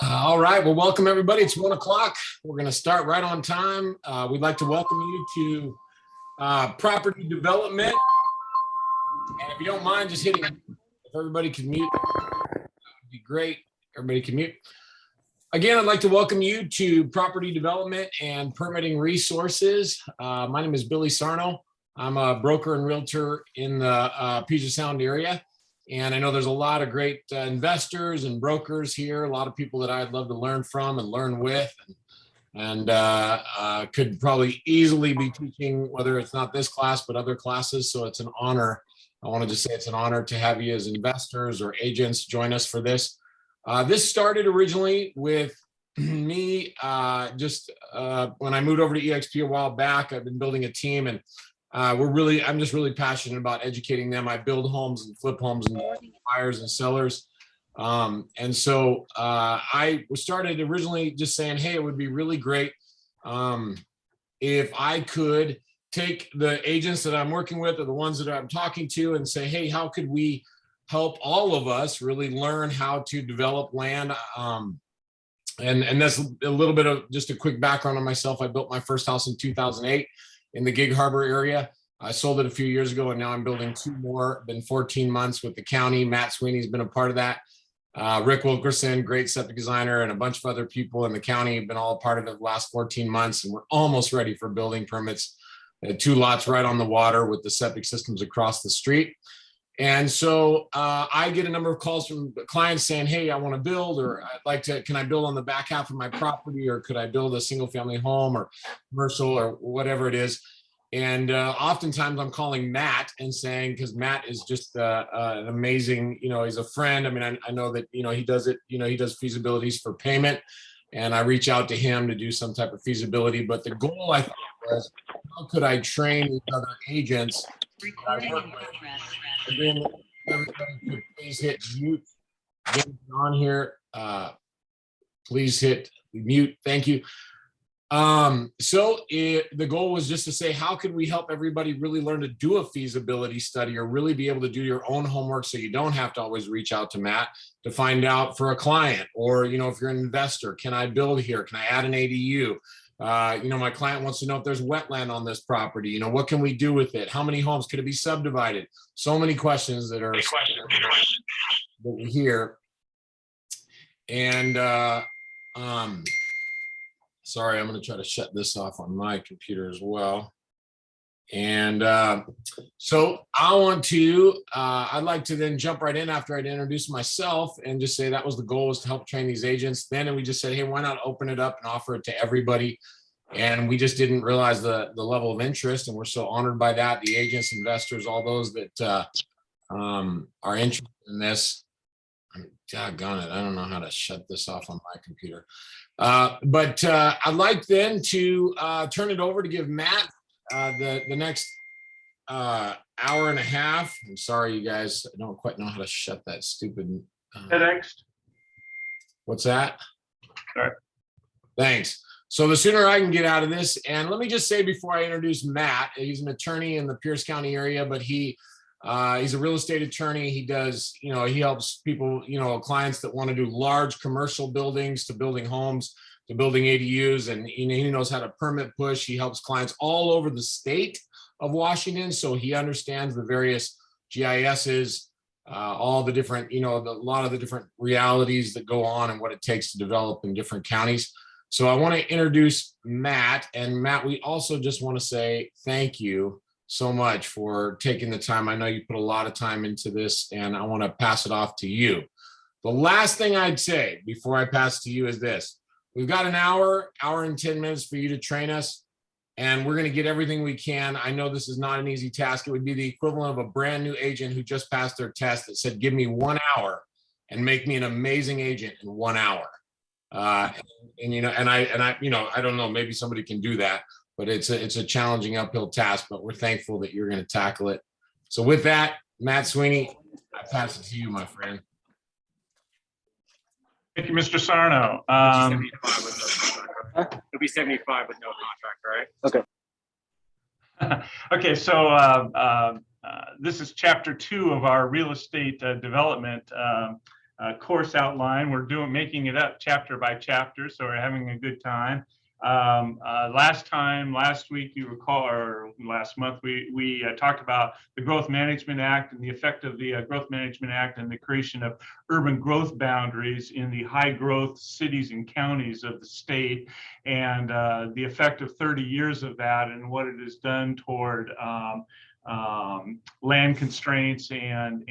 All right. Well, welcome everybody. It's 1 o'clock. We're going to start right on time. We'd like to welcome you to property development. And if you don't mind, just hitting, if everybody can mute, that would be great. Everybody can mute. Again, I'd like to welcome you to property development and permitting resources. My name is Billy Sarno. I'm a broker and realtor in the Puget Sound area. And I know there's a lot of great investors and brokers here, a lot of people that I'd love to learn from and learn with, and could probably easily be teaching, whether it's not this class, but other classes. So it's an honor. I want to just say it's an honor to have you as investors or agents join us for this. This started originally with me when I moved over to eXp a while back. I've been building a team, and I'm just really passionate about educating them. I build homes and flip homes and buyers and sellers. And so I started originally just saying, hey, it would be really great if I could take the agents that I'm working with or the ones that I'm talking to and say, hey, how could we help all of us really learn how to develop land? And that's a little bit of just a quick background on myself. I built my first house in 2008. In the Gig Harbor area. I sold it a few years ago, and now I'm building two more. Been 14 months with the county. Matt Sweeney's been a part of that. Rick Wilkerson, great septic designer, and a bunch of other people in the county have been all a part of it the last 14 months, and we're almost ready for building permits. 2 lots right on the water with the septic systems across the street. And so I get a number of calls from clients saying, hey, I want to build, or I'd like to, can I build on the back half of my property, or could I build a single family home or commercial or whatever it is? And oftentimes I'm calling Matt and saying, because Matt is just an amazing, he's a friend. I mean, I know that, he does it, he does feasibilities for payment, and I reach out to him to do some type of feasibility. But the goal I thought was, how could I train these other agents? Recording in progress. Again, everybody could please hit mute. Again, on here, please hit mute. Thank you. The goal was just to say, how could we help everybody really learn to do a feasibility study, or really be able to do your own homework, so you don't have to always reach out to Matt to find out for a client, or if you're an investor, can I build here? Can I add an ADU? My client wants to know if there's wetland on this property. What can we do with it? How many homes could it be subdivided? So many questions that are here. And sorry, I'm going to try to shut this off on my computer as well. And so I want to, I'd like to then jump right in after I'd introduce myself and just say that was the goal, was to help train these agents. Then we just said, hey, why not open it up and offer it to everybody? And we just didn't realize the level of interest, and we're so honored by that. The agents, investors, all those that are interested in this. Doggone it, I don't know how to shut this off on my computer. But I'd like then to turn it over to give Matt the next hour and a half. I'm sorry, you guys, I don't quite know how to shut that stupid. Next. What's that? All right. Thanks. So the sooner I can get out of this, and let me just say before I introduce Matt, he's an attorney in the Pierce County area, but he's a real estate attorney. He does, he helps people, clients that want to do large commercial buildings, to building homes, to building ADUs, and he knows how to permit push. He helps clients all over the state of Washington, so he understands the various GISs, all the different, a lot of the different realities that go on and what it takes to develop in different counties. So I want to introduce Matt, and Matt, we also just want to say thank you so much for taking the time. I know you put a lot of time into this, and I want to pass it off to you. The last thing I'd say before I pass to you is this. We've got an hour and 10 minutes for you to train us, and we're going to get everything we can. I know this is not an easy task. It would be the equivalent of a brand new agent who just passed their test that said, give me 1 hour and make me an amazing agent in 1 hour. I don't know, maybe somebody can do that, but it's a challenging uphill task, but we're thankful that you're going to tackle it. So with that, Matt Sweeney, I pass it to you, my friend. Thank you, Mr. Sarno. It'll be 75 with no contract, right? Okay. Okay, so this is chapter 2 of our real estate development course outline. We're making it up chapter by chapter, so we're having a good time. Last week, you recall, or last month, we talked about the Growth Management Act and the effect of the Growth Management Act and the creation of urban growth boundaries in the high growth cities and counties of the state, and the effect of 30 years of that and what it has done toward land constraints and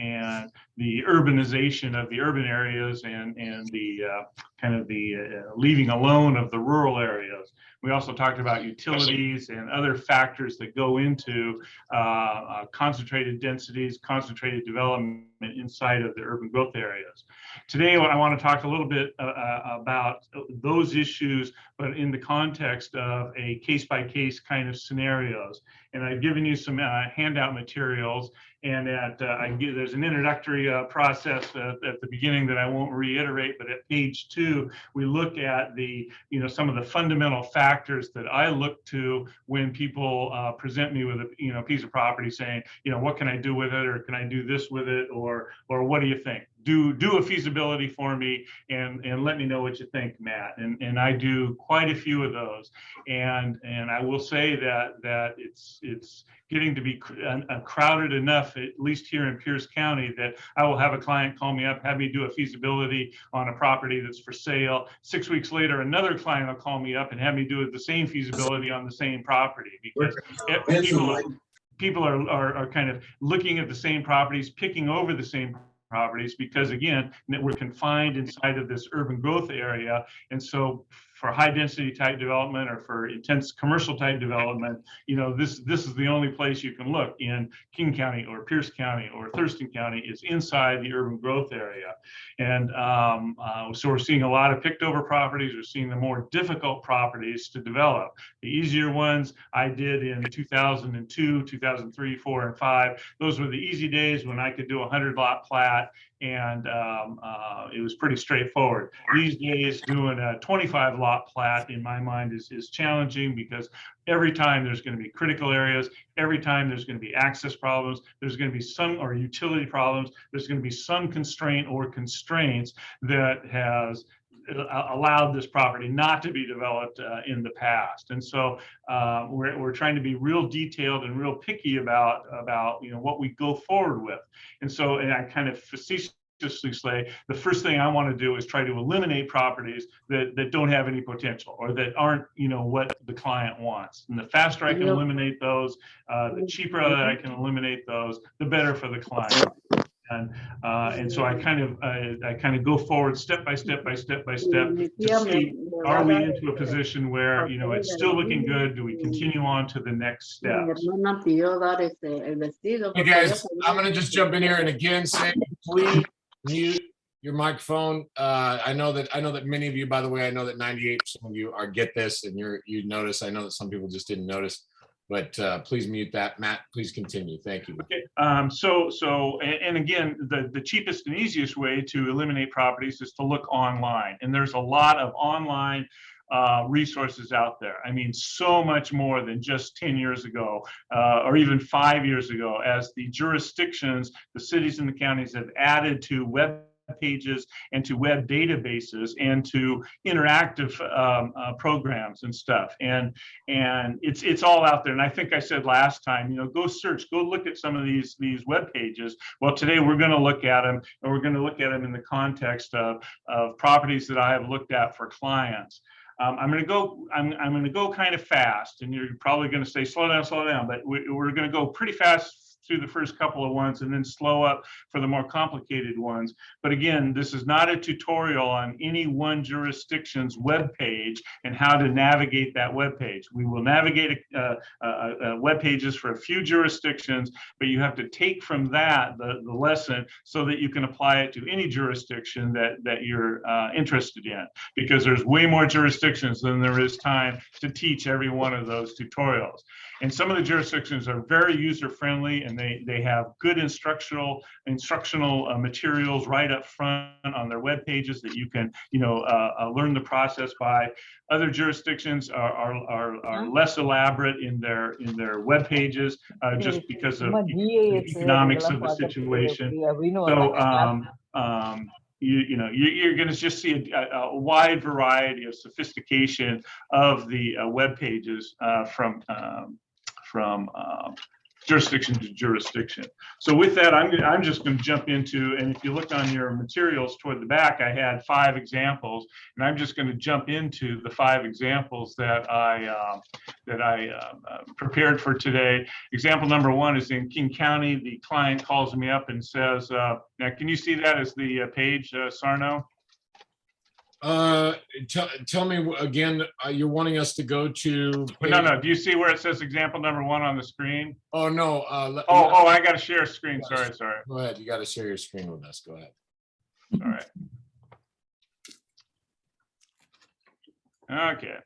the urbanization of the urban areas and the kind of the leaving alone of the rural areas. We also talked about utilities and other factors that go into concentrated densities, concentrated development inside of the urban growth areas. Today, I want to talk a little bit about those issues, but in the context of a case-by-case kind of scenarios. And I've given you some handout materials, and there's an introductory process at the beginning that I won't reiterate, but at page 2, we look at some of the fundamental factors that I look to when people present me with a piece of property saying, what can I do with it, or can I do this with it, or what do you think? Do a feasibility for me and let me know what you think, Matt. And I do quite a few of those. And I will say that it's getting to be crowded enough, at least here in Pierce County, that I will have a client call me up, have me do a feasibility on a property that's for sale. 6 weeks later, another client will call me up and have me do the same feasibility on the same property, because people are kind of looking at the same properties, picking over the same properties, because again, we're confined inside of this urban growth area. And so for high density type development or for intense commercial type development, this is the only place you can look in King County or Pierce County or Thurston County is inside the urban growth area. And so we're seeing a lot of picked over properties. We're seeing the more difficult properties to develop. The easier ones I did in 2002, 2003, 4, and 5. Those were the easy days when I could do a 100-lot plat, and it was pretty straightforward. These days, doing a 25-lot plat, in my mind, is challenging, because every time there's going to be critical areas, every time there's going to be access problems, there's going to be or utility problems, there's going to be some constraint or constraints that has allowed this property not to be developed in the past. And so we're trying to be real detailed and real picky about what we go forward with. And so, and I kind of facetiously say, the first thing I want to do is try to eliminate properties that don't have any potential or that aren't what the client wants. And the faster I can eliminate those, the cheaper that I can eliminate those, the better for the client. And so I kind of go forward step by step to see, are we into a position where it's still looking good? Do we continue on to the next steps? Hey guys, I'm going to just jump in here and again say, please mute your microphone. I know that many of you, by the way, I know that 98% of you get this and you notice. I know that some people just didn't notice. But please mute that. Matt, please continue. Thank you. Okay. And again, the cheapest and easiest way to eliminate properties is to look online. And there's a lot of online resources out there. I mean, so much more than just 10 years ago or even 5 years ago, as the jurisdictions, the cities and the counties have added to web pages and to web databases and to interactive programs and stuff, and it's all out there. And I think I said last time, go search, go look at some of these web pages. Well, today we're going to look at them, and we're going to look at them in the context of properties that I have looked at for clients. I'm going to go kind of fast, and you're probably going to say slow down, but we're going to go pretty fast through the first couple of ones and then slow up for the more complicated ones. But again, this is not a tutorial on any one jurisdiction's web page and how to navigate that web page. We will navigate web pages for a few jurisdictions, but you have to take from that the lesson so that you can apply it to any jurisdiction that you're interested in, because there's way more jurisdictions than there is time to teach every one of those tutorials. And some of the jurisdictions are very user-friendly, and they have good instructional materials right up front on their web pages that you can learn the process by. Other jurisdictions are less elaborate in their web pages just because of the economics of the situation. So you're going to just see a wide variety of sophistication of the web pages from jurisdiction to jurisdiction. So with that, I'm just going to jump into, and if you look on your materials toward the back, I had 5 examples, and I'm just going to jump into the 5 examples that I prepared for today. Example number 1 is in King County. The client calls me up and says, now can you see that as the page, Sarno? Tell me again, you're wanting us to go to No. Do you see where it says example number 1 on the screen? Oh, no. I got to share screen. Sorry. Go ahead. You got to share your screen with us. Go ahead. All right. Okay.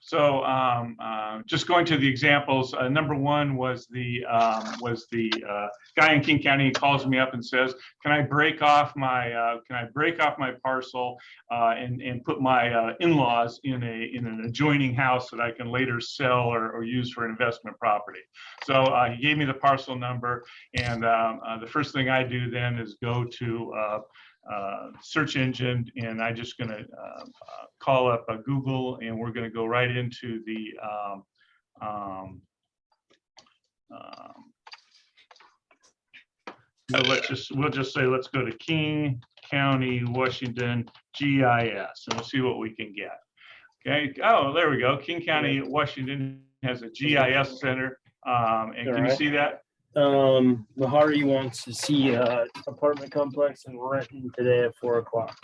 So just going to the examples, number 1 was the guy in King County. He calls me up and says, "Can I break off my parcel and put my in-laws in an adjoining house that I can later sell or use for investment property?" So he gave me the parcel number, and the first thing I do then is go to search engine, and I'm just going to call up Google, and we're going to go right into the we'll just say let's go to King County, Washington GIS, and we'll see what we can get. Okay. Oh, there we go. King County, Washington has a GIS center, and can you see that? Lahari wants to see apartment complex in Renton today at 4 o'clock.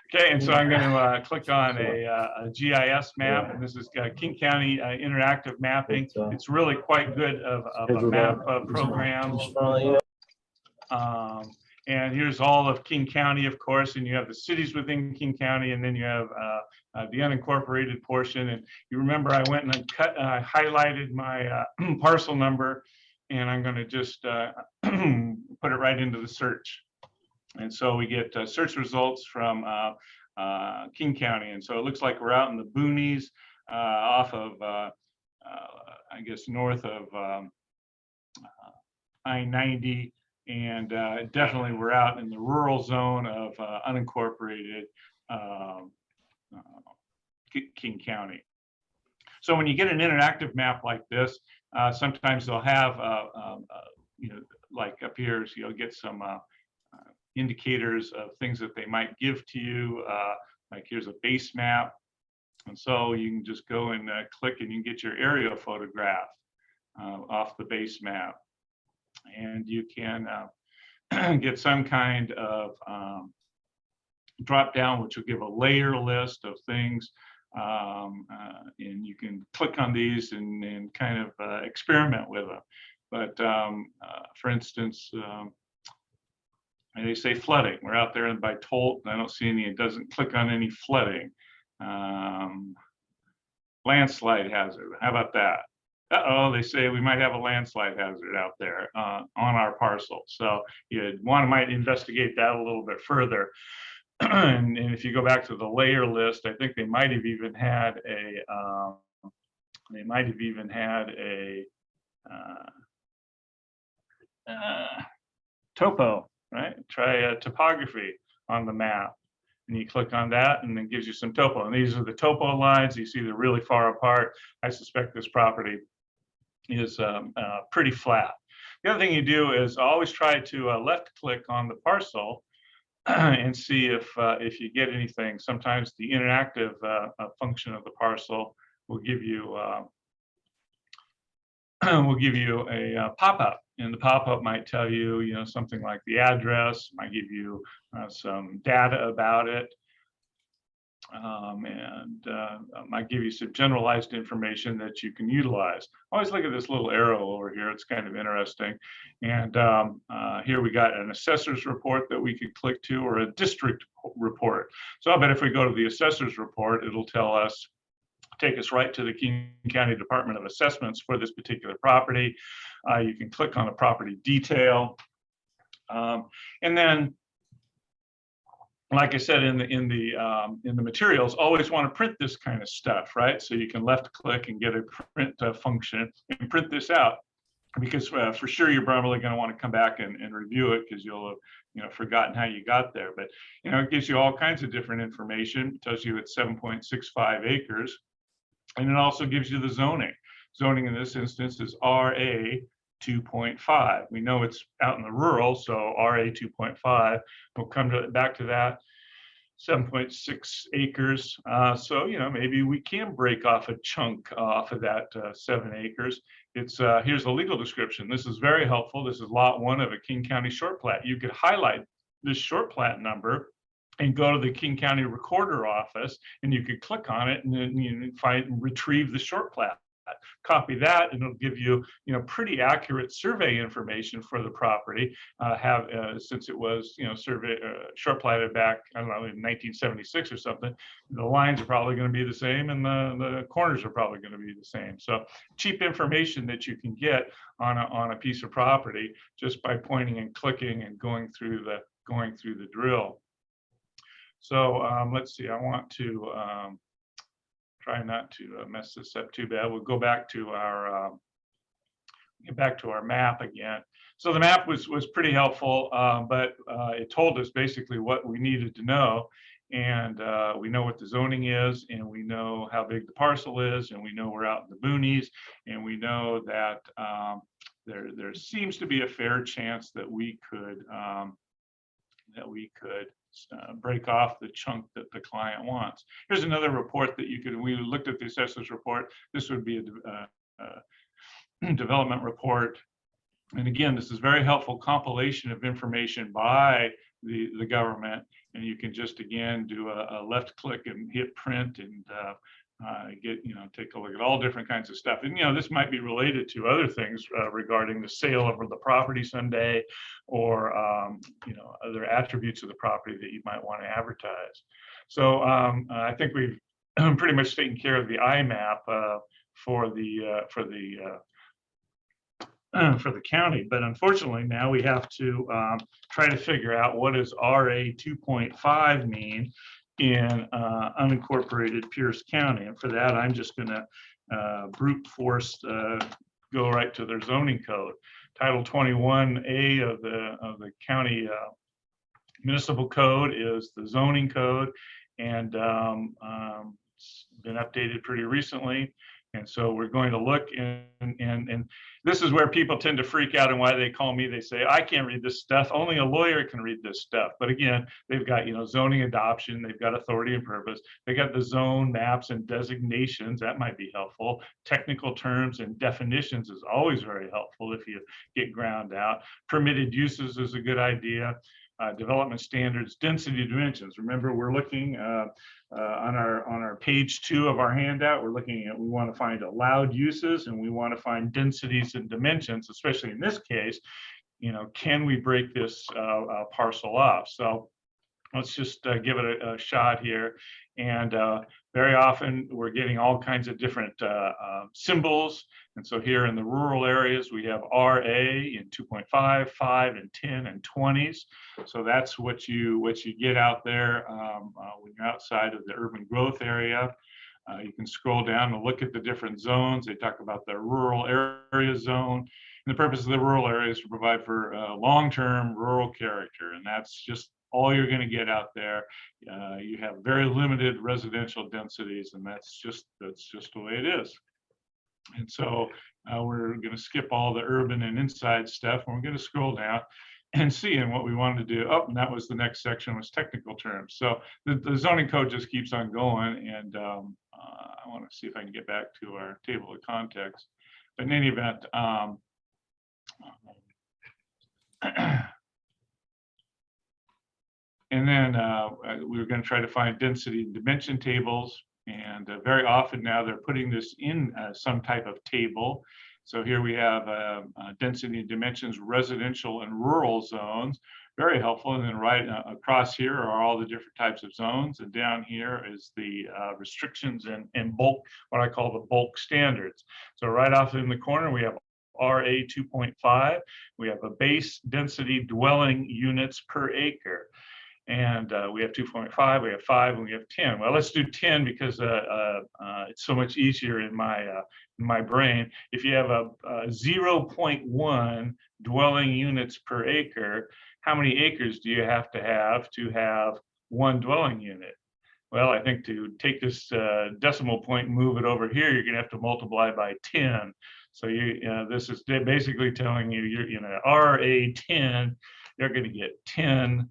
Okay, and so I'm going to click on a GIS map, and this is King County Interactive Mapping. It's really quite good of a map program. And here's all of King County, of course, and you have the cities within King County, and then you have the unincorporated portion. And you remember I went and I highlighted my parcel number, and I'm going to just put it right into the search. And so we get search results from King County. And so it looks like we're out in the boonies off of, I guess, north of I-90. And definitely we're out in the rural zone of unincorporated King County. So when you get an interactive map like this, sometimes they'll have, like up here, so you'll get some indicators of things that they might give to you. Like here's a base map. And so you can just go and click, and you can get your aerial photograph off the base map. And you can get some kind of drop down, which will give a layer list of things. And you can click on these and kind of experiment with them. But for instance, they say flooding. We're out there by Tolt, and I don't see any, it doesn't click on any flooding. Landslide hazard, how about that? They say we might have a landslide hazard out there on our parcel. So you might investigate that a little bit further. And if you go back to the layer list, I think they might have even had a topo, right? Try topography on the map. And you click on that, and it gives you some topo. And these are the topo lines. You see they're really far apart. I suspect this property is pretty flat. The other thing you do is always try to left click on the parcel and see if you get anything. Sometimes the interactive function of the parcel will give you a pop-up, and the pop-up might tell you, something like the address, might give you some data about it, and might give you some generalized information that you can utilize. Always look at this little arrow over here. It's kind of interesting. And here we got an assessor's report that we could click to, or a district report. So I bet if we go to the assessor's report, it'll take us right to the King County Department of Assessments for this particular property. You can click on the property detail. And then, like I said in the materials, always want to print this kind of stuff, right? So you can left click and get a print function and print this out. because for sure you're probably going to want to come back and review it because you'll have forgotten how you got there. But it gives you all kinds of different information. It tells you it's 7.65 acres, and it also gives you the zoning. Zoning in this instance is RA 2.5. We know it's out in the rural, so RA 2.5. We'll come back to that. 7.6 acres. So, maybe we can break off a chunk off of that 7 acres. It's here's the legal description. This is very helpful. This is lot 1 of a King County short plat. You could highlight this short plat number and go to the King County Recorder office, and you could click on it and then retrieve the short plat. Copy that, and it'll give you, pretty accurate survey information for the property. Since it was, short platted back, I don't know, in 1976 or something. The lines are probably going to be the same, and the corners are probably going to be the same. So cheap information that you can get on a piece of property just by pointing and clicking and going through the drill. So let's see. I want to. Try not to mess this up too bad. We'll go back to our map again. So the map was pretty helpful, but it told us basically what we needed to know, and we know what the zoning is, and we know how big the parcel is, and we know we're out in the boonies, and we know that there seems to be a fair chance that we could break off the chunk that the client wants. Here's another report that you could, we looked at the assessor's report. This would be a development report. And again, this is very helpful compilation of information by the government. And you can just, again, do a left click and hit print and take a look at all different kinds of stuff. And, this might be related to other things regarding the sale of the property someday, or, other attributes of the property that you might want to advertise. So I think we've pretty much taken care of the IMAP for the county, but unfortunately now we have to try to figure out what does RA 2.5 mean in unincorporated Pierce County. And for that, I'm just going to brute force go right to their zoning code. Title 21A of the county municipal code is the zoning code, and it's been updated pretty recently. And so we're going to look and this is where people tend to freak out, and why they call me. They say, I can't read this stuff. Only a lawyer can read this stuff. But again, they've got, zoning adoption. They've got authority and purpose. They got the zone maps and designations. That might be helpful. Technical terms and definitions is always very helpful if you get ground out. Permitted uses is a good idea. Development standards, density dimensions. Remember, we're looking on our page 2 of our handout. We're looking at, we want to find allowed uses, and we want to find densities and dimensions. Especially in this case, can we break this parcel off? So let's just give it a shot here. And very often we're getting all kinds of different symbols. And so here in the rural areas, we have RA in 2.5, 5, and 10, and 20s. So that's what you get out there when you're outside of the urban growth area. You can scroll down and look at the different zones. They talk about the rural area zone. And the purpose of the rural area is to provide for long-term rural character. And that's just all you're going to get out there. You have very limited residential densities, and that's just the way it is. And so we're going to skip all the urban and inside stuff, and we're going to scroll down and see. And what we wanted to do, and that was the next section, was technical terms. So the zoning code just keeps on going, and I want to see if I can get back to our table of context. But in any event, and then we were going to try to find density and dimension tables. And very often now they're putting this in some type of table. So here we have density and dimensions, residential and rural zones, very helpful. And then right across here are all the different types of zones. And down here is the restrictions and bulk, what I call the bulk standards. So right off in the corner, we have RA 2.5. We have a base density dwelling units per acre. And we have 2.5, we have 5, and we have 10. Well, let's do 10 because it's so much easier in my brain. If you have a 0.1 dwelling units per acre, how many acres do you have to have one dwelling unit? Well, I think to take this decimal point and move it over here, you're going to have to multiply by 10. So this is basically telling you you're RA10, you're going to get 10.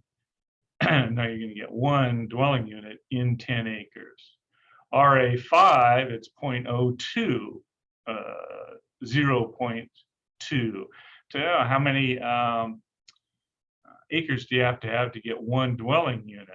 Now you're going to get one dwelling unit in 10 acres. RA5, it's 0.02, 0.2. So how many acres do you have to get one dwelling unit?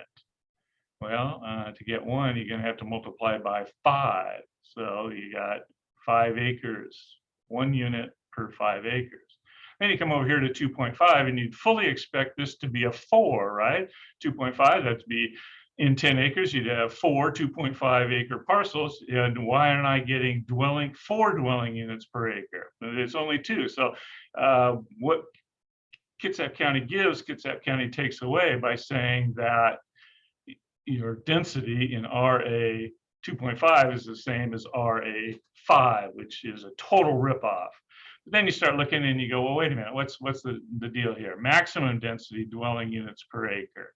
Well, to get one, you're going to have to multiply by 5. So you got 5 acres, 1 unit per 5 acres. Then you come over here to 2.5 and you'd fully expect this to be a 4, right? 2.5, that'd be in 10 acres, you'd have 4 2.5 acre parcels. And why aren't I getting 4 dwelling units per acre? It's only 2. So what Kitsap County gives, Kitsap County takes away by saying that your density in RA 2.5 is the same as RA 5, which is a total ripoff. But then you start looking and you go, well, wait a minute, what's the deal here? Maximum density dwelling units per acre.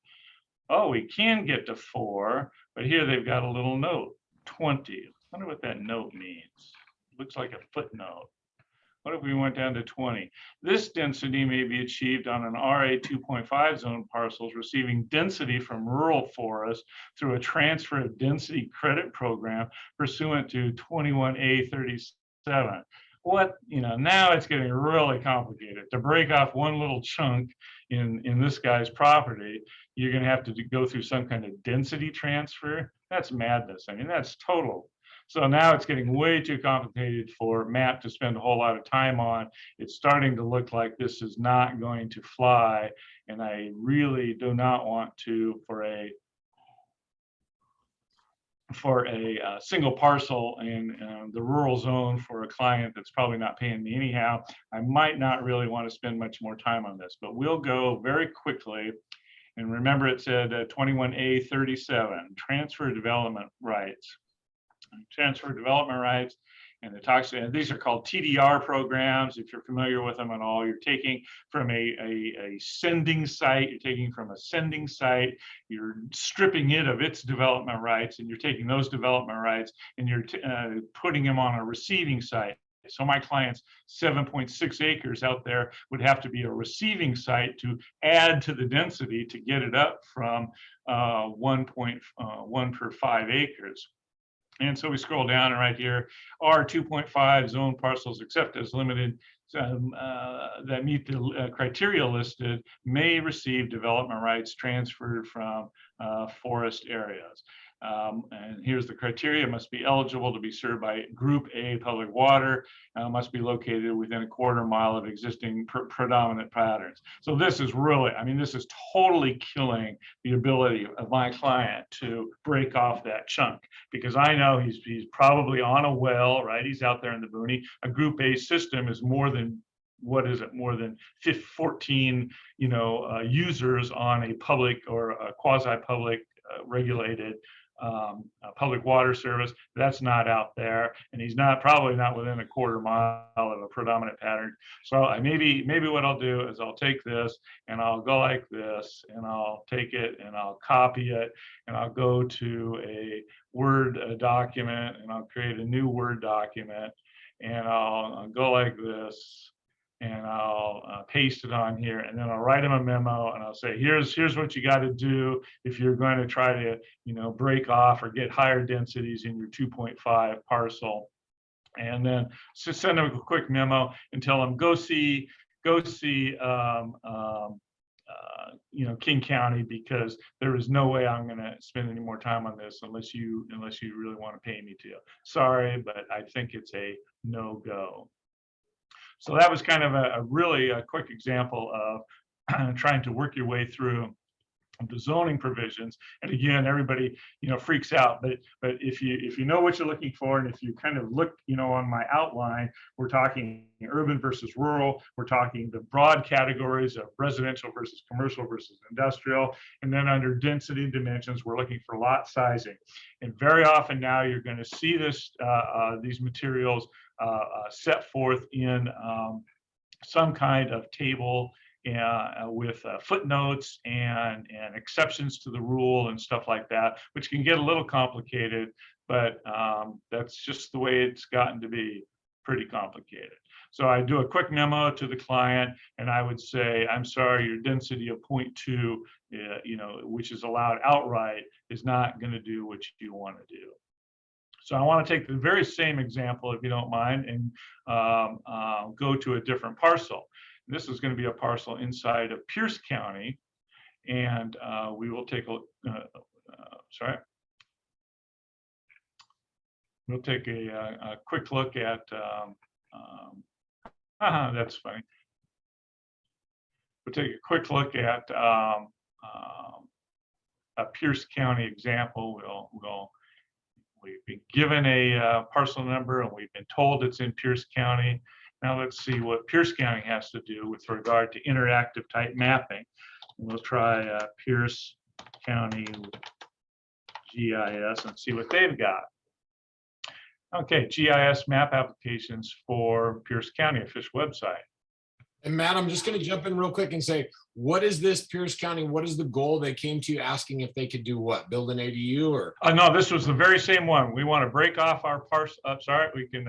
Oh, we can get to 4, but here they've got a little note, 20. I wonder what that note means. Looks like a footnote. What if we went down to 20? This density may be achieved on an RA 2.5 zone parcels receiving density from rural forest through a transfer of density credit program pursuant to 21A37. Now it's getting really complicated. To break off one little chunk in this guy's property, you're going to have to go through some kind of density transfer. That's madness. I mean, that's total. So now it's getting way too complicated for Matt to spend a whole lot of time on. It's starting to look like this is not going to fly. And I really do not want to, for a single parcel in the rural zone for a client that's probably not paying me anyhow, I might not really want to spend much more time on this, but we'll go very quickly. And remember, it said 21A37, transfer development rights. Transfer development rights, and it talks, and these are called TDR programs, if you're familiar with them at all. You're taking from a sending site, you're stripping it of its development rights, and you're taking those development rights and you're putting them on a receiving site. So my client's 7.6 acres out there would have to be a receiving site to add to the density to get it up from 1.1 per 5 acres. And so we scroll down, and right here, R2.5 zone parcels except as limited that meet the criteria listed may receive development rights transferred from forest areas. And here's the criteria: must be eligible to be served by Group A public water, must be located within a quarter mile of existing predominant patterns. So this is really, I mean, this is totally killing the ability of my client to break off that chunk, because I know he's probably on a well, right? He's out there in the boonies. A Group A system is more than, what is it, more than 14 users on a public or a quasi-public regulated public water service. That's not out there, and he's probably not within a quarter mile of a predominant pattern. So maybe what I'll do is I'll take this and I'll go like this, and I'll take it and I'll copy it, and I'll go to a Word document, and I'll create a new Word document, and I'll go like this, and I'll paste it on here, and then I'll write him a memo, and I'll say, here's what you got to do if you're going to try to, break off or get higher densities in your 2.5 parcel. And then just send him a quick memo and tell him, go see King County, because there is no way I'm going to spend any more time on this unless you really want to pay me to. Sorry, but I think it's a no-go. So that was kind of a really quick example of trying to work your way through the zoning provisions. And again, everybody, freaks out, but if you know what you're looking for, and if you kind of look, on my outline, we're talking urban versus rural, we're talking the broad categories of residential versus commercial versus industrial, and then under density dimensions, we're looking for lot sizing. And very often now you're going to see this, these materials set forth in some kind of table with footnotes and exceptions to the rule and stuff like that, which can get a little complicated, but that's just the way it's gotten to be, pretty complicated. So I do a quick memo to the client, and I would say, I'm sorry, your density of 0.2, which is allowed outright, is not going to do what you want to do. So I want to take the very same example, if you don't mind, and go to a different parcel. This is going to be a parcel inside of Pierce County, and we will take a we'll take a quick look at. That's funny. We'll take a quick look at a Pierce County example. We've been given a parcel number, and we've been told it's in Pierce County. Now let's see what Pierce County has to do with regard to interactive type mapping. We'll try Pierce County GIS and see what they've got. Okay, GIS map applications for Pierce County official website. And Matt, I'm just going to jump in real quick and say, what is this Pierce County? What is the goal? They came to you asking if they could do what? Build an ADU or? No, this was the very same one. We want to break off our parcel. Sorry, we can.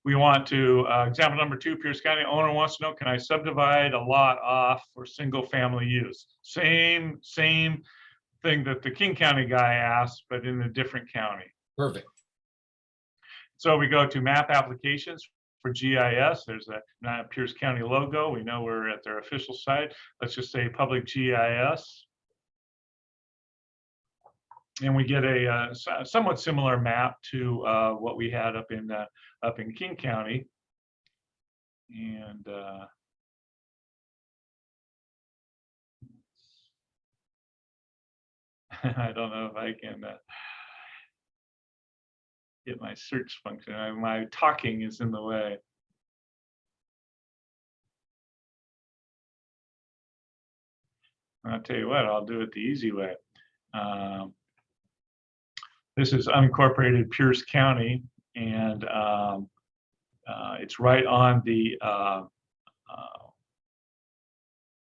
We want to, example number 2, Pierce County owner wants to know, can I subdivide a lot off for single family use? Same thing that the King County guy asked, but in a different county. Perfect. So we go to map applications for GIS. There's a Pierce County logo. We know we're at their official site. Let's just say public GIS. And we get a somewhat similar map to what we had up in King County. And I don't know if I can get my search function. My talking is in the way. I'll tell you what, I'll do it the easy way. This is unincorporated Pierce County, and it's right on the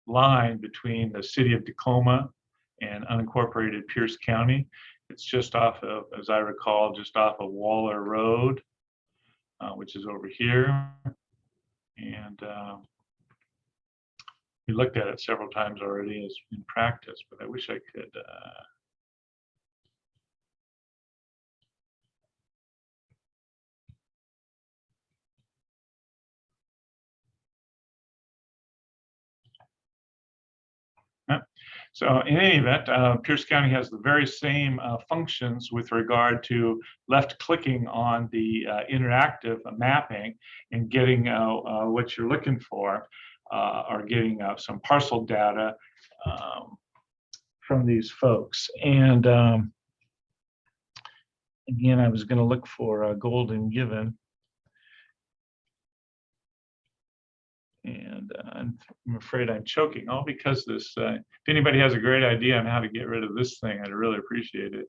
line between the city of Tacoma and unincorporated Pierce County. It's just off of, as I recall, just off of Waller Road, which is over here. And we looked at it several times already as in practice, but I wish I could. So in any event, Pierce County has the very same functions with regard to left clicking on the interactive mapping and getting what you're looking for, or getting some parcel data from these folks. And again, I was going to look for Golden Given. And I'm afraid I'm choking, all because this, if anybody has a great idea on how to get rid of this thing, I'd really appreciate it.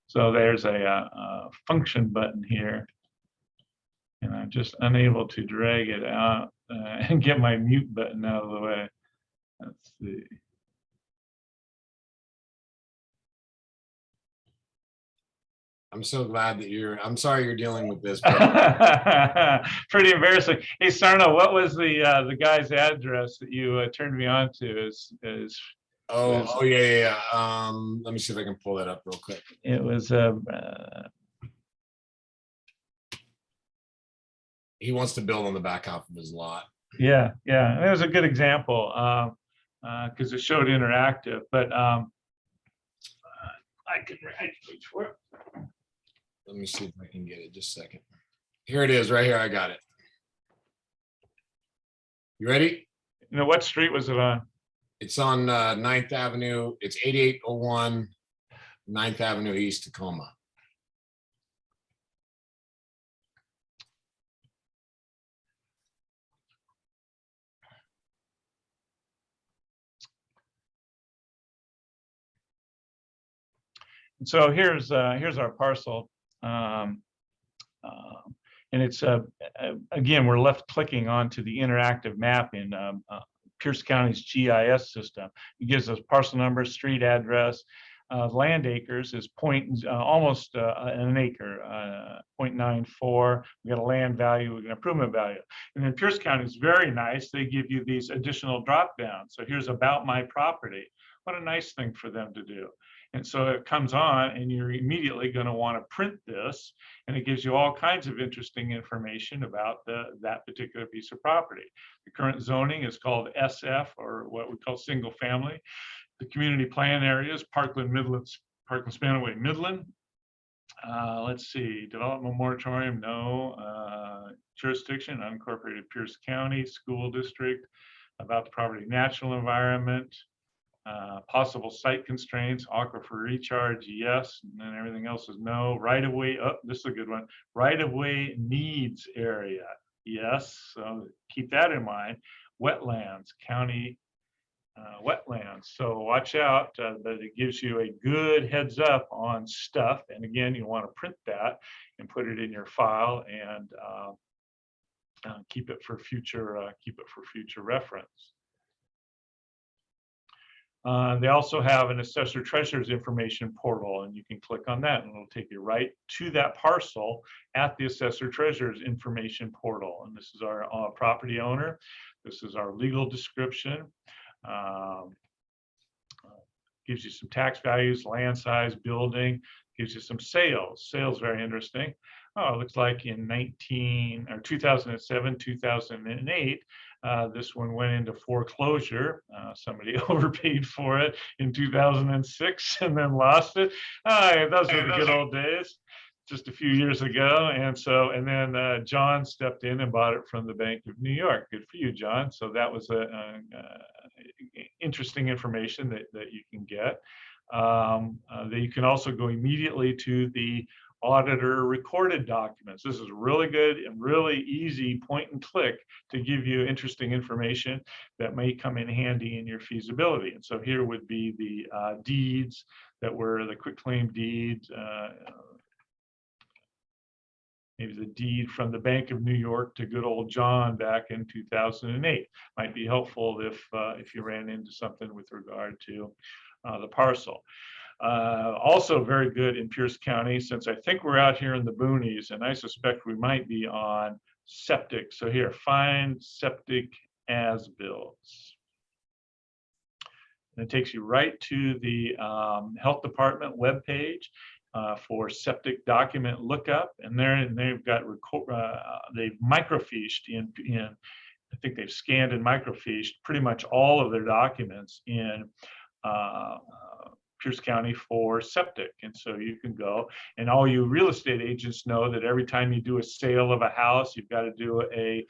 So there's a function button here, and I'm just unable to drag it out and get my mute button out of the way. Let's see. I'm so glad that I'm sorry you're dealing with this. Pretty embarrassing. Hey, Sarno, what was the guy's address that you turned me on to? Oh yeah. Let me see if I can pull that up real quick. It was he wants to build on the back half of his lot. Yeah. It was a good example because it showed interactive, but I can reach for it. Let me see if I can get it. Just a second. Here it is, right here. I got it. You ready? You know, what street was it on? It's on 9th Avenue. It's 8801 9th Avenue East, Tacoma. So here's our parcel. And it's again, we're left clicking onto the interactive map in Pierce County's GIS system. It gives us parcel number, street address, land acres is almost an acre, 0.94. We got a land value, an improvement value. And then Pierce County is very nice. They give you these additional drop downs. So here's about my property. What a nice thing for them to do. And so it comes on and you're immediately going to want to print this, and it gives you all kinds of interesting information about that particular piece of property. The current zoning is called SF, or what we call single family. The community plan areas, Parkland, Midlands, Parkland, Spanaway, Midland. Let's see, development moratorium, no. Jurisdiction, unincorporated Pierce County, school district, about the property, natural environment. Possible site constraints, aquifer recharge, yes, and then everything else is no. Right of way, oh, this is a good one. Right of way needs area, yes, so keep that in mind. Wetlands, county wetlands, so watch out that it gives you a good heads up on stuff. And again, you want to print that and put it in your file and keep it for future reference. They also have an Assessor Treasurer's information portal, and you can click on that and it'll take you right to that parcel at the Assessor Treasurer's information portal. And this is our property owner. This is our legal description. Gives you some tax values, land size, building, gives you some sales. Sales, very interesting. Oh, it looks like in 2007, 2008, this one went into foreclosure. Somebody overpaid for it in 2006 and then lost it. Those were the good old days, just a few years ago. And then John stepped in and bought it from the Bank of New York. Good for you, John. So that was interesting information that you can get. That you can also go immediately to the Auditor recorded documents. This is really good and really easy point and click to give you interesting information that may come in handy in your feasibility. And so here would be the deeds that were the quitclaim deeds, maybe the deed from the Bank of New York to good old John back in 2008. Might be helpful if you ran into something with regard to the parcel. Also very good in Pierce County, since I think we're out here in the boonies, and I suspect we might be on septic. So here, find septic as-bills. And it takes you right to the health department webpage for septic document lookup, and they've got they've microfiched in I think they've scanned and microfiched pretty much all of their documents in Pierce County for septic. And so you can go, and all you real estate agents know that every time you do a sale of a house, you've got to do a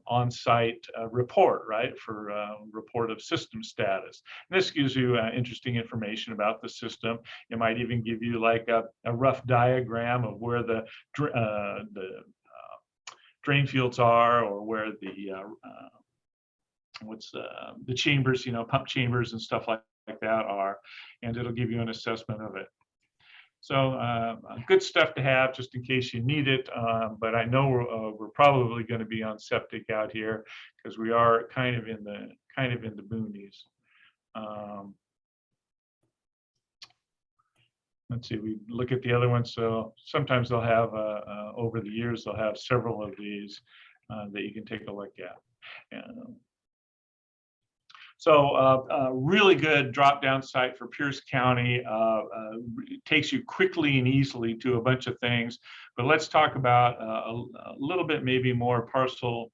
on-site report, right, for report of system status. And this gives you interesting information about the system. It might even give you like a rough diagram of where the drain fields are, or where the chambers, pump chambers and stuff like that are, and it'll give you an assessment of it. So good stuff to have just in case you need it. But I know we're probably going to be on septic out here because we are kind of in the boonies. Let's see, we look at the other ones. So sometimes they'll have over the years they'll have several of these that you can take a look at. So really good drop-down site for Pierce County. It takes you quickly and easily to a bunch of things. But let's talk about a little bit maybe more parcel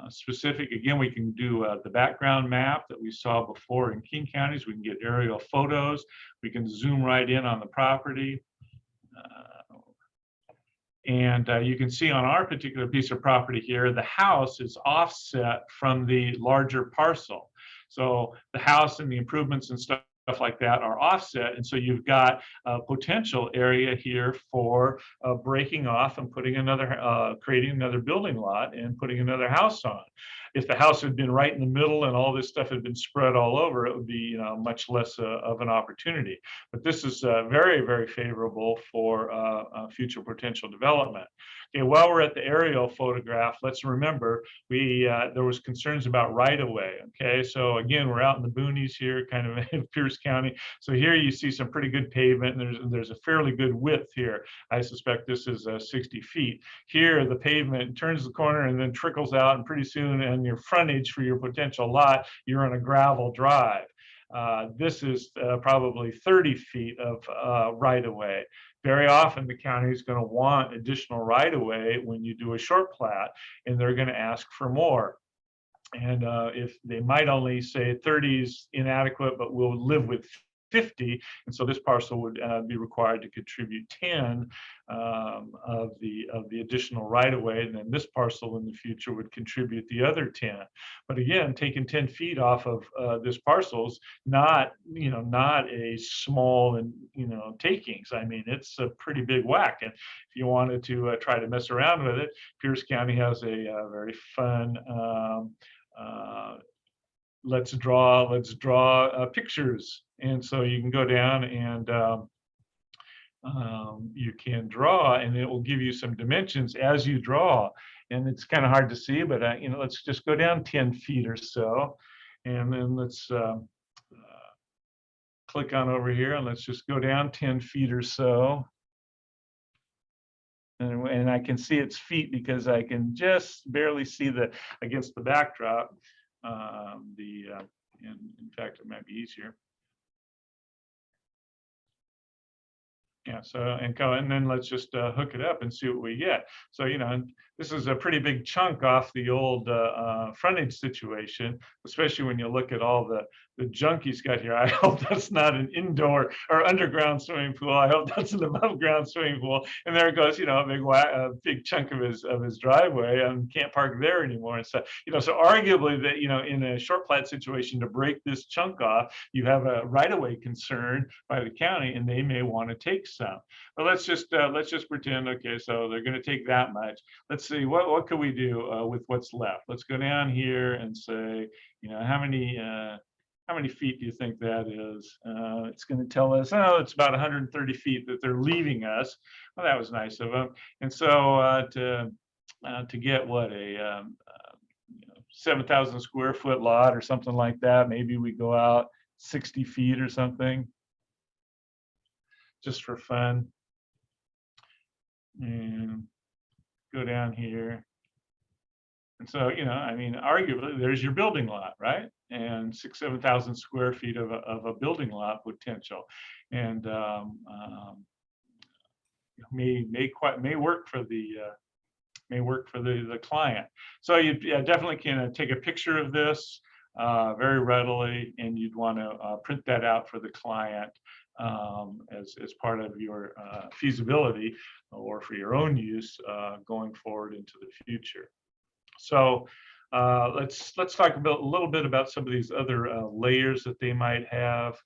specific. Again, we can do the background map that we saw before in King counties. We can get aerial photos. We can zoom right in on the property. And you can see on our particular piece of property here, the house is offset from the larger parcel. So the house and the improvements and stuff like that are offset. And so you've got a potential area here for breaking off and putting another, creating another building lot and putting another house on. If the house had been right in the middle and all this stuff had been spread all over, it would be, much less of an opportunity. But this is very, very favorable for future potential development. Okay, while we're at the aerial photograph, let's remember there was concerns about right-of-way. Okay, so again, we're out in the boonies here, kind of in Pierce County. So here you see some pretty good pavement, and there's a fairly good width here. I suspect this is 60 feet. Here, the pavement turns the corner and then trickles out, and pretty soon, and your frontage for your potential lot, you're on a gravel drive. This is probably 30 feet of right-of-way. Very often the county is going to want additional right-of-way when you do a short plat, and they're going to ask for more. And if they might only say 30 is inadequate, but we'll live with 50, and so this parcel would be required to contribute 10 of the additional right-of-way, and then this parcel in the future would contribute the other 10. But again, taking 10 feet off of this parcel's not a small and takings. I mean, it's a pretty big whack. And if you wanted to try to mess around with it, Pierce County has a very fun let's draw pictures. And so you can go down and you can draw, and it will give you some dimensions as you draw. And it's kind of hard to see, but let's just go down 10 feet or so, and then let's click on over here, and let's just go down 10 feet or so. And I can see its feet because I can just barely see against the backdrop. In fact, it might be easier. Yeah, so and then let's just hook it up and see what we get. So this is a pretty big chunk off the old frontage situation, especially when you look at all the junk he's got here. I hope that's not an indoor or underground swimming pool. I hope that's an above ground swimming pool. And there goes a big chunk of his driveway, and can't park there anymore. And so so arguably that in a short plat situation, to break this chunk off, you have a right-of-way concern by the county, and they may want to take some. But let's just pretend, okay, so they're going to take that much. Let's see what can we do with what's left. Let's go down here and say, how many feet do you think that is? It's going to tell us, oh, it's about 130 feet that they're leaving us. Well, that was nice of them. And so to get what, a 7,000 square foot lot or something like that, maybe we go out 60 feet or something, just for fun. And go down here. And so, arguably there's your building lot, right? And 7,000 square feet of a building lot potential. And may work for the client. So you definitely can take a picture of this very readily, and you'd want to print that out for the client as part of your feasibility or for your own use going forward into the future. So let's talk a little bit about some of these other layers that they might have.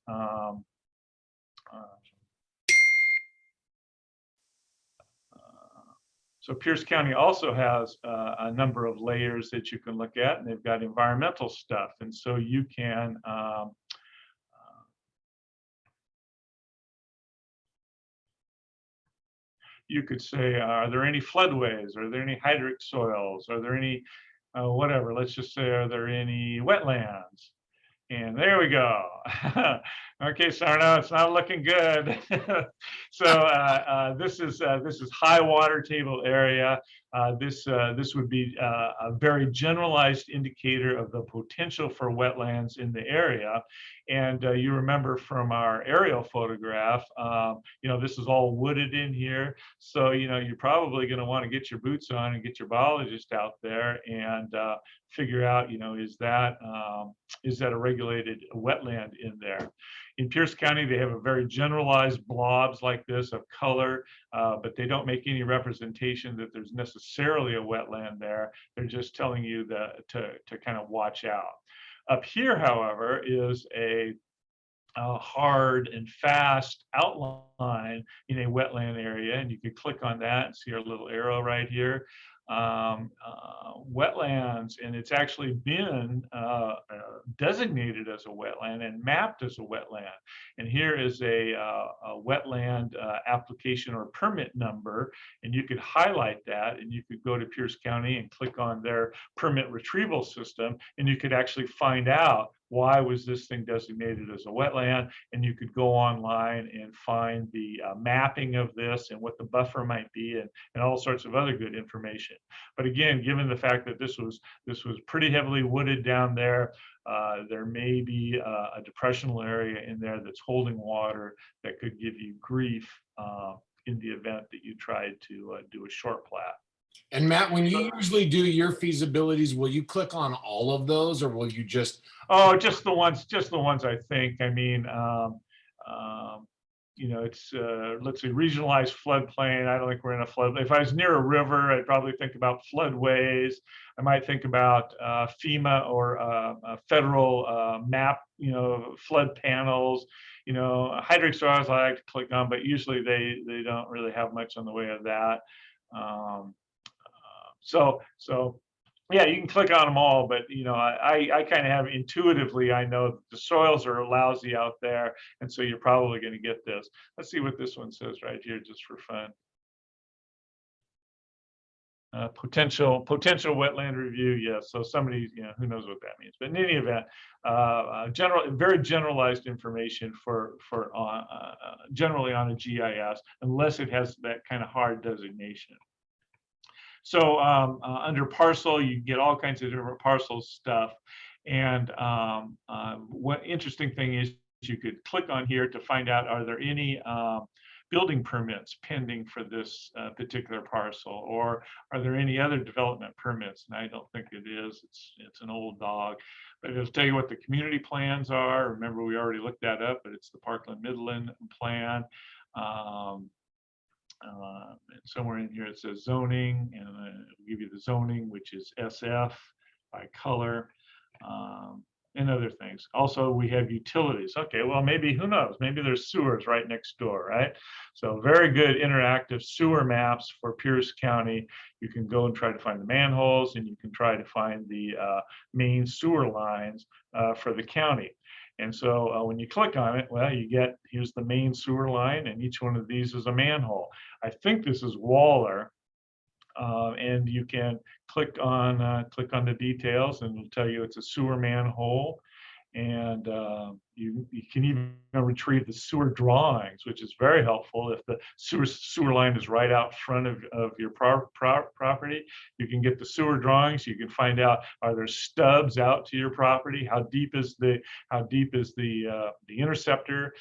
So Pierce County also has a number of layers that you can look at, and they've got environmental stuff. And so you can you could say, are there any floodways? Are there any hydric soils? Are there any whatever? Let's just say, are there any wetlands? And there we go. Okay, Sarno, it's not looking good. So this is high water table area. This would be a very generalized indicator of the potential for wetlands in the area. And you remember from our aerial photograph, this is all wooded in here. So, you're probably going to want to get your boots on and get your biologist out there and figure out, is that a regulated wetland in there? In Pierce County, they have a very generalized blobs like this of color, but they don't make any representation that there's necessarily a wetland there. They're just telling you to kind of watch out. Up here, however, is a hard and fast outline in a wetland area, and you could click on that and see our little arrow right here. Wetlands, and it's actually been designated as a wetland and mapped as a wetland. And here is a wetland application or permit number, and you could highlight that, and you could go to Pierce County and click on their permit retrieval system, and you could actually find out why was this thing designated as a wetland, and you could go online and find the mapping of this and what the buffer might be, and all sorts of other good information. But again, given the fact that this was pretty heavily wooded down there, there may be a depressional area in there that's holding water that could give you grief in the event that you tried to do a short plat. And Matt, when you usually do your feasibilities, will you click on all of those, or will you just? Oh, just the ones I think. I mean, it's let's see, regionalized floodplain. I don't think we're in a flood. If I was near a river, I'd probably think about floodways. I might think about FEMA or a federal map, flood panels. Hydric soils I like to click on, but usually they don't really have much on the way of that. So yeah, you can click on them all, but I kind of have intuitively, I know that the soils are lousy out there, and so you're probably going to get this. Let's see what this one says right here, just for fun. Potential wetland review, yes. So somebody, who knows what that means. But in any event, very generalized information for generally on a GIS, unless it has that kind of hard designation. So under parcel, you get all kinds of different parcel stuff. And what interesting thing is you could click on here to find out, are there any building permits pending for this particular parcel, or are there any other development permits? And I don't think it is. It's an old dog, but it'll tell you what the community plans are. Remember, we already looked that up, but it's the Parkland Midland plan. And somewhere in here it says zoning, and it'll give you the zoning, which is SF by color, and other things. Also, we have utilities. Okay, well, maybe, who knows, maybe there's sewers right next door, right? So very good interactive sewer maps for Pierce County. You can go and try to find the manholes, and you can try to find the main sewer lines for the county. And so when you click on it, well, here's the main sewer line, and each one of these is a manhole. I think this is Waller, and you can click on the details, and it'll tell you it's a sewer manhole. And you can even retrieve the sewer drawings, which is very helpful. If the sewer line is right out front of your property, you can get the sewer drawings. You can find out, are there stubs out to your property? How deep is the interceptor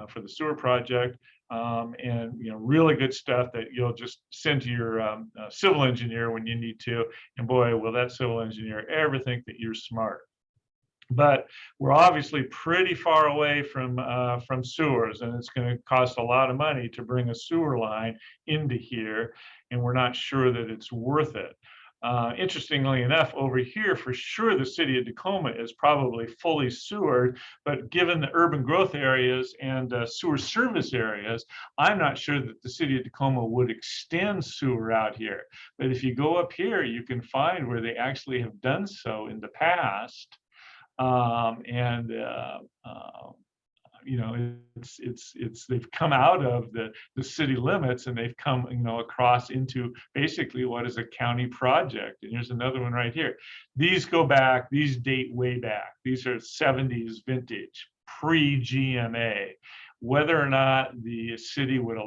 for the sewer project? And really good stuff that you'll just send to your civil engineer when you need to. And boy, will that civil engineer ever think that you're smart. But we're obviously pretty far away from sewers, and it's going to cost a lot of money to bring a sewer line into here, and we're not sure that it's worth it. Interestingly enough, over here, for sure, the city of Tacoma is probably fully sewered, but given the urban growth areas and sewer service areas, I'm not sure that the city of Tacoma would extend sewer out here. But if you go up here, you can find where they actually have done so in the past. They've come out of the city limits, and they've come across into basically what is a county project. And here's another one right here. These date way back. These are 70s vintage, pre-GMA. Whether or not the city would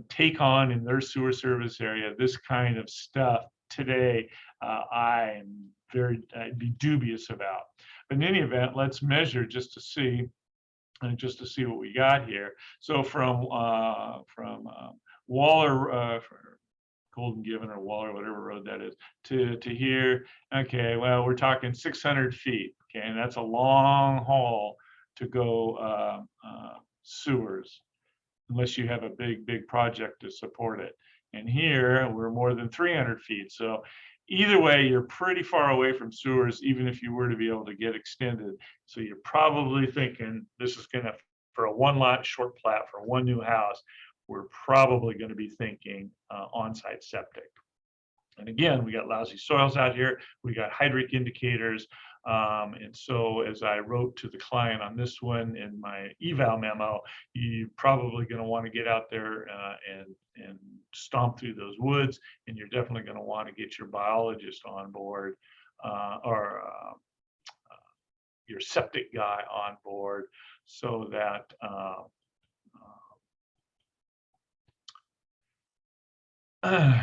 take on in their sewer service area this kind of stuff today, I'd be dubious about. But in any event, let's measure just to see what we got here. So from Waller, Golden Given or Waller, whatever road that is, to here. Okay, well, we're talking 600 feet. Okay, and that's a long haul to go sewers, unless you have a big project to support it. And here we're more than 300 feet. So either way, you're pretty far away from sewers, even if you were to be able to get extended. So you're probably thinking this is gonna, for a one lot short plat for one new house, we're probably gonna be thinking on-site septic. And again, we got lousy soils out here. We got hydric indicators. And so as I wrote to the client on this one in my eval memo, you're probably going to want to get out there and stomp through those woods. And you're definitely going to want to get your biologist on board or your septic guy on board so that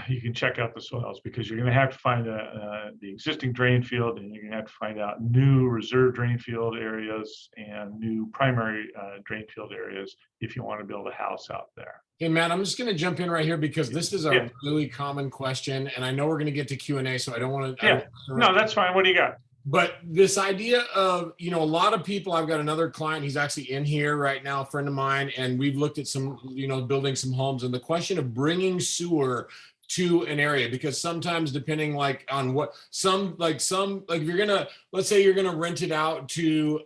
you can check out the soils, because you're going to have to find the existing drain field, and you're going to have to find out new reserve drain field areas and new primary drain field areas if you want to build a house out there. Hey, Matt, I'm just going to jump in right here because this is a Yeah. really common question, and I know we're going to get to Q&A, so I don't want to. Yeah, no, that's fine. What do you got? But this idea of, you know, a lot of people, I've got another client, he's actually in here right now, a friend of mine, and we've looked at some, you know, building some homes, and the question of bringing sewer to an area, because sometimes depending like on what like if you're gonna, let's say you're gonna rent it out to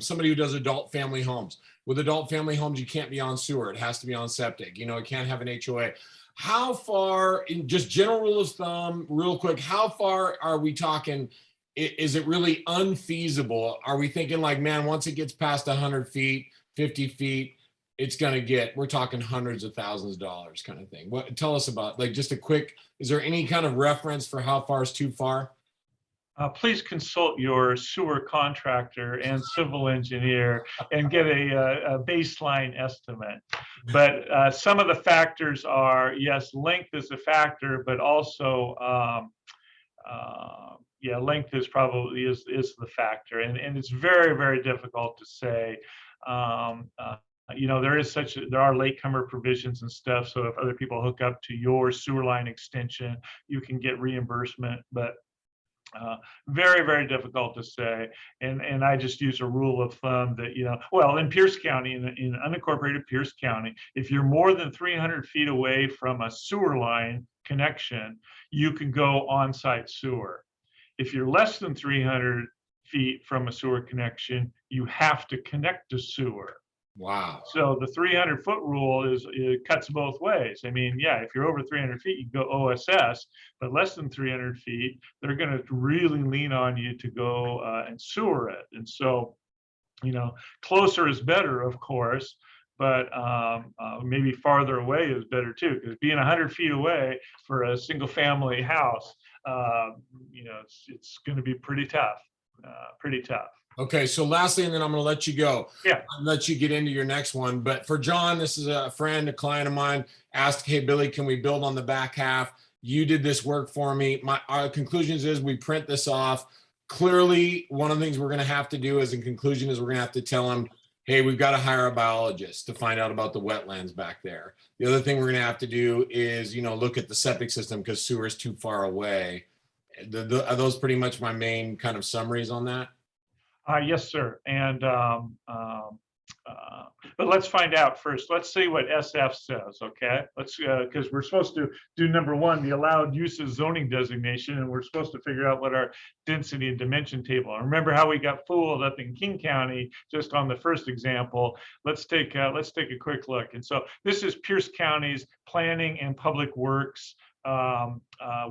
somebody who does adult family homes. With adult family homes, you can't be on sewer, it has to be on septic, you know, it can't have an HOA. How far, in just general rule of thumb, real quick, how far are we talking? Is it really unfeasible? Are we thinking like, man, once it gets past 100 feet, 50 feet, it's going to get, we're talking hundreds of thousands of dollars kind of thing. What, tell us about, like, just a quick, is there any kind of reference for how far is too far? Please consult your sewer contractor and civil engineer and get a baseline estimate. But some of the factors are, yes, length is a factor, but also yeah, length is probably is the factor, and it's very difficult to say. You know, there are latecomer provisions and stuff. So if other people hook up to your sewer line extension, you can get reimbursement, but very difficult to say. And I just use a rule of thumb that, you know, well, in Pierce County, in unincorporated Pierce County, if you're more than 300 feet away from a sewer line connection, you can go on-site sewer. If you're less than 300 feet from a sewer connection, you have to connect to sewer. Wow. So the 300-foot rule it cuts both ways. I mean, yeah, if you're over 300 feet, you can go OSS, but less than 300 feet, they're going to really lean on you to go and sewer it. And so, you know, closer is better, of course, but maybe farther away is better too, because being 100 feet away for a single family house, you know, it's going to be pretty tough, Okay, so lastly, and then I'm going to let you go. Yeah. I'll let you get into your next one. But for John, this is a friend, a client of mine, asked, hey, Billy, can we build on the back half? You did this work for me. Our conclusions is we print this off. Clearly, one of the things we're going to have to do as in conclusion is we're going to have to tell him, hey, we've got to hire a biologist to find out about the wetlands back there. The other thing we're going to have to do is, you know, look at the septic system because sewer is too far away. Are those pretty much my main kind of summaries on that? Yes, sir. And but let's find out first. Let's see what SF says. Okay, let's because we're supposed to do number one, the allowed uses zoning designation, and we're supposed to figure out what our density and dimension table. And remember how we got fooled up in King County just on the first example. Let's take a quick look. And so this is Pierce County's Planning and Public Works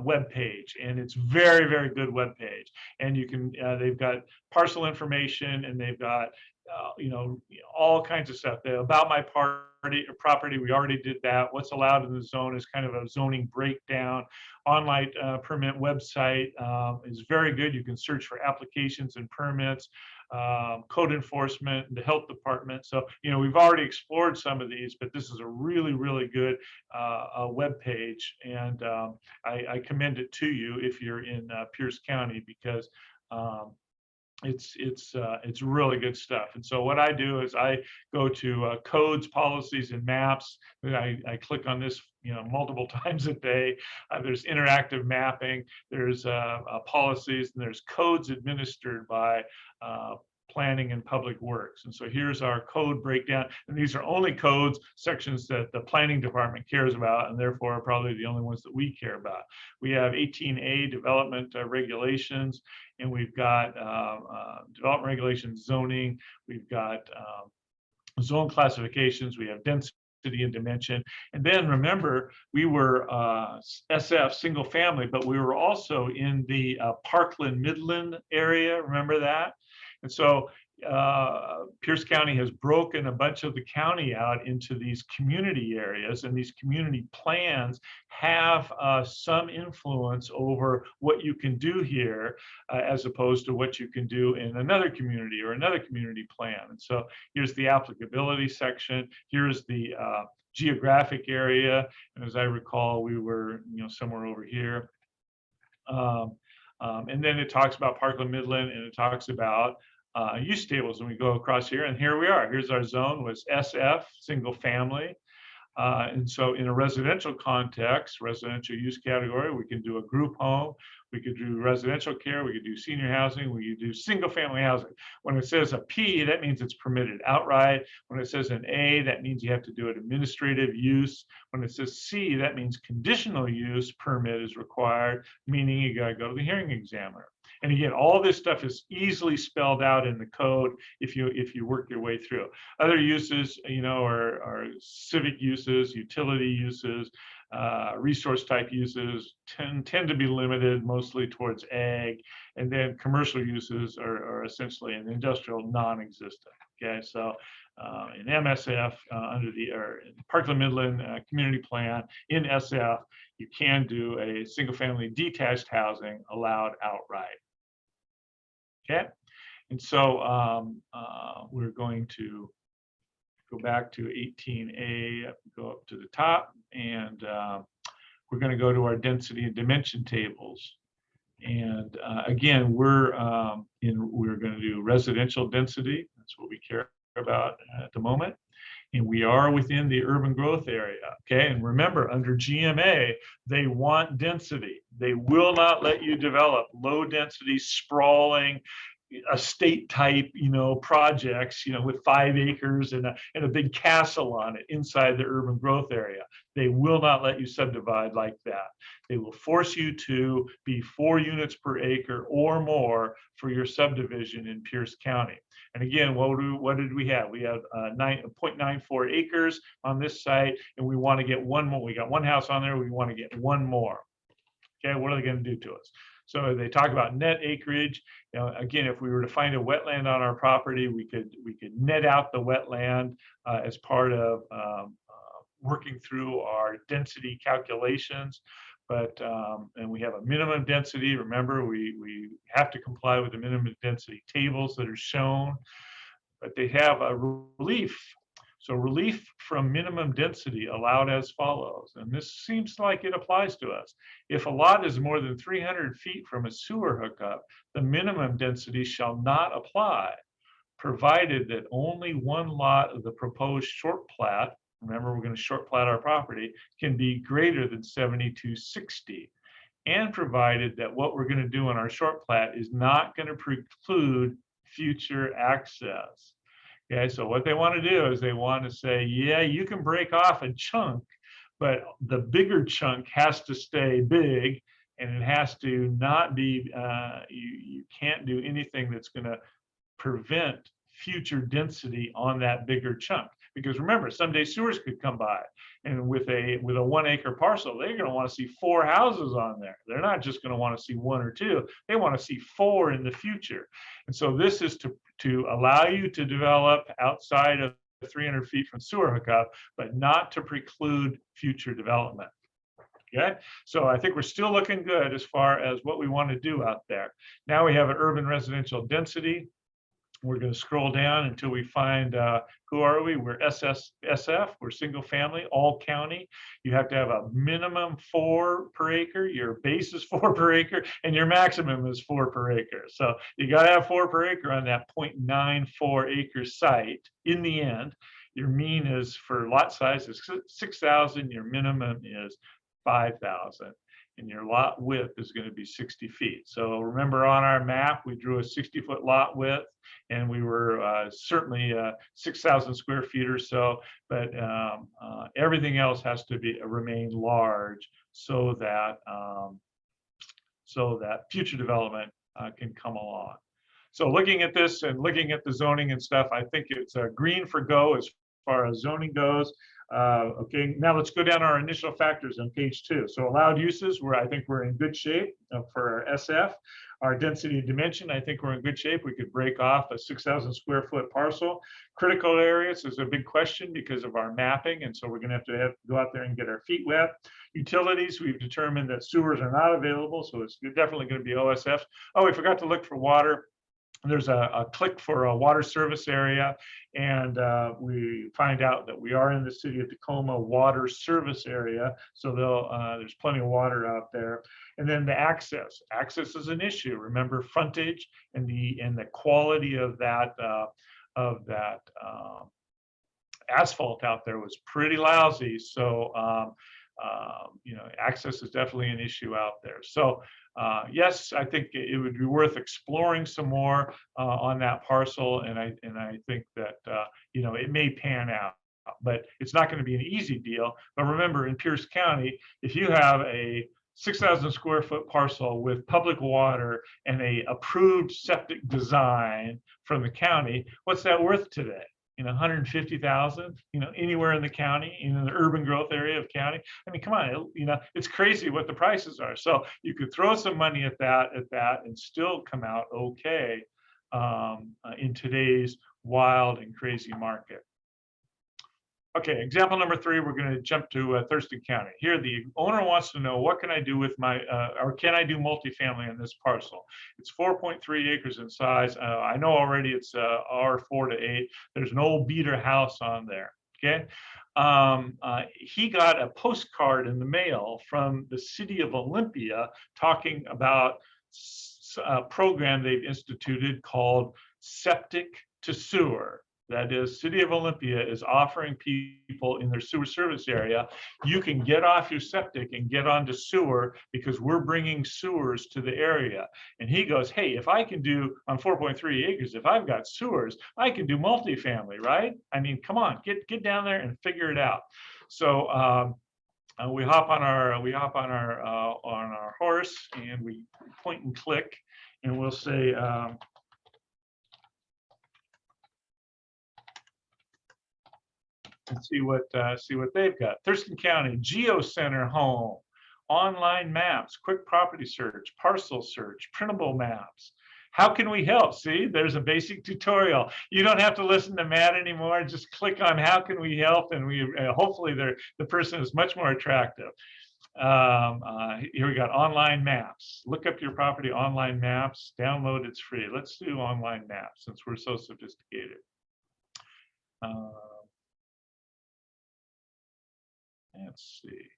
web page, and it's very good web page. And you can they've got parcel information, and they've got you know, all kinds of stuff. About my property, we already did that. What's allowed in the zone is kind of a zoning breakdown. Online permit website is very good. You can search for applications and permits, code enforcement, the health department. So, you know, we've already explored some of these, but this is a really good web page, and I commend it to you if you're in Pierce County, because it's really good stuff. And so what I do is I go to codes, policies, and maps. And I click on this, multiple times a day. There's interactive mapping, there's policies, and there's codes administered by planning and public works. And so here's our code breakdown. And these are only codes sections that the planning department cares about, and therefore are probably the only ones that we care about. We have 18A development regulations, and we've got development regulations, zoning, we've got zone classifications, we have density and dimension. And then remember, we were SF, single family, but we were also in the Parkland Midland area, remember that? And so Pierce County has broken a bunch of the county out into these community areas, and these community plans have some influence over what you can do here as opposed to what you can do in another community or another community plan. And so here's the applicability section. Here's the geographic area. And as I recall, we were somewhere over here. And then it talks about Parkland Midland, and it talks about use tables. And we go across here, and here we are. Here's our zone was SF, single family. And so in a residential context, residential use category, we can do a group home, we could do residential care, we could do senior housing, we could do single family housing. When it says a P, that means it's permitted outright. When it says an A, that means you have to do an administrative use. When it says C, that means conditional use permit is required, meaning you gotta go to the hearing examiner. And again, all this stuff is easily spelled out in the code if you work your way through. Other uses, are civic uses, utility uses, resource type uses tend to be limited mostly towards ag, and then commercial uses are essentially an industrial non-existent. Okay, so in MSF under the Parkland Midland Community Plan in SF, you can do a single-family detached housing allowed outright. Okay, and so we're going to go back to 18A, go up to the top, and we're going to go to our density and dimension tables. And again, we're going to do residential density. That's what we care about at the moment. And we are within the urban growth area. Okay, and remember, under GMA, they want density. They will not let you develop low density, sprawling, estate type, projects, with 5 acres and a big castle on it inside the urban growth area. They will not let you subdivide like that. They will force you to be 4 units per acre or more for your subdivision in Pierce County. And again, what did we have? We have 0.94 acres on this site, and we want to get one more. We got one house on there. We want to get one more. Okay, what are they going to do to us? So they talk about net acreage. Again, if we were to find a wetland on our property, we could net out the wetland as part of working through our density calculations. But and we have a minimum density. Remember, we have to comply with the minimum density tables that are shown. But they have a relief. So relief from minimum density allowed as follows, and this seems like it applies to us. If a lot is more than 300 feet from a sewer hookup, the minimum density shall not apply, provided that only one lot of the proposed short plat, remember we're going to short plat our property, can be greater than 7260, and provided that what we're going to do on our short plat is not going to preclude future access. Okay, so what they want to do is they want to say, yeah, you can break off a chunk, but the bigger chunk has to stay big, and it has to not be, you can't do anything that's going to prevent future density on that bigger chunk. Because remember, someday sewers could come by, and with a 1 acre parcel, they're going to want to see 4 houses on there. They're not just going to want to see 1 or 2. They want to see 4 in the future. And so this is to allow you to develop outside of 300 feet from sewer hookup, but not to preclude future development. Okay, so I think we're still looking good as far as what we want to do out there. Now we have an urban residential density. We're going to scroll down until we find who are we? We're SF, we're single family, all county. You have to have a minimum 4 per acre. Your base is 4 per acre, and your maximum is 4 per acre. So you got to have 4 per acre on that 0.94 acre site in the end. Your mean is for lot size is 6,000, your minimum is 5,000. And your lot width is going to be 60 feet. So remember on our map, we drew a 60-foot lot width, and we were certainly 6,000 square feet or so, but everything else has to remain large so that future development can come along. So looking at this and looking at the zoning and stuff, I think it's green for go as far as zoning goes. Okay, now let's go down our initial factors on page 2. So allowed uses, I think we're in good shape for our SF. Our density and dimension, I think we're in good shape. We could break off a 6,000 square foot parcel. Critical areas is a big question because of our mapping, and so we're going to have to go out there and get our feet wet. Utilities, we've determined that sewers are not available, so it's definitely going to be OSF. Oh, we forgot to look for water. There's a click for a water service area, and we find out that we are in the city of Tacoma water service area, so there's plenty of water out there. And then the access is an issue. Remember, frontage and the quality of that asphalt out there was pretty lousy. So access is definitely an issue out there. So yes, I think it would be worth exploring some more on that parcel, and I think that it may pan out, but it's not going to be an easy deal. But remember, in Pierce County, if you have a 6,000 square foot parcel with public water and a approved septic design from the county, what's that worth today? 150,000, anywhere in the county, in the urban growth area of county. I mean, come on, it's crazy what the prices are. So you could throw some money at that, and still come out okay in today's wild and crazy market. Okay, example number 3, we're going to jump to Thurston County. Here, the owner wants to know, what can I do with my, or can I do multifamily on this parcel? It's 4.3 acres in size. I know already it's R4 to 8. There's an old beater house on there, okay? He got a postcard in the mail from the city of Olympia talking about a program they've instituted called Septic to Sewer. That is, City of Olympia is offering people in their sewer service area, you can get off your septic and get onto sewer because we're bringing sewers to the area. And he goes, hey, if I can do on 4.3 acres, if I've got sewers, I can do multifamily, right? I mean, come on, get down there and figure it out. So we hop on our horse, and we point and click, and we'll say. And see what they've got. Thurston County Geo Center home, online maps, quick property search, parcel search, printable maps. How can we help? See, there's a basic tutorial. You don't have to listen to Matt anymore. Just click on how can we help, and we hopefully the person is much more attractive. Here we got online maps. Look up your property online maps. Download, it's free. Let's do online maps since we're so sophisticated. Let's see.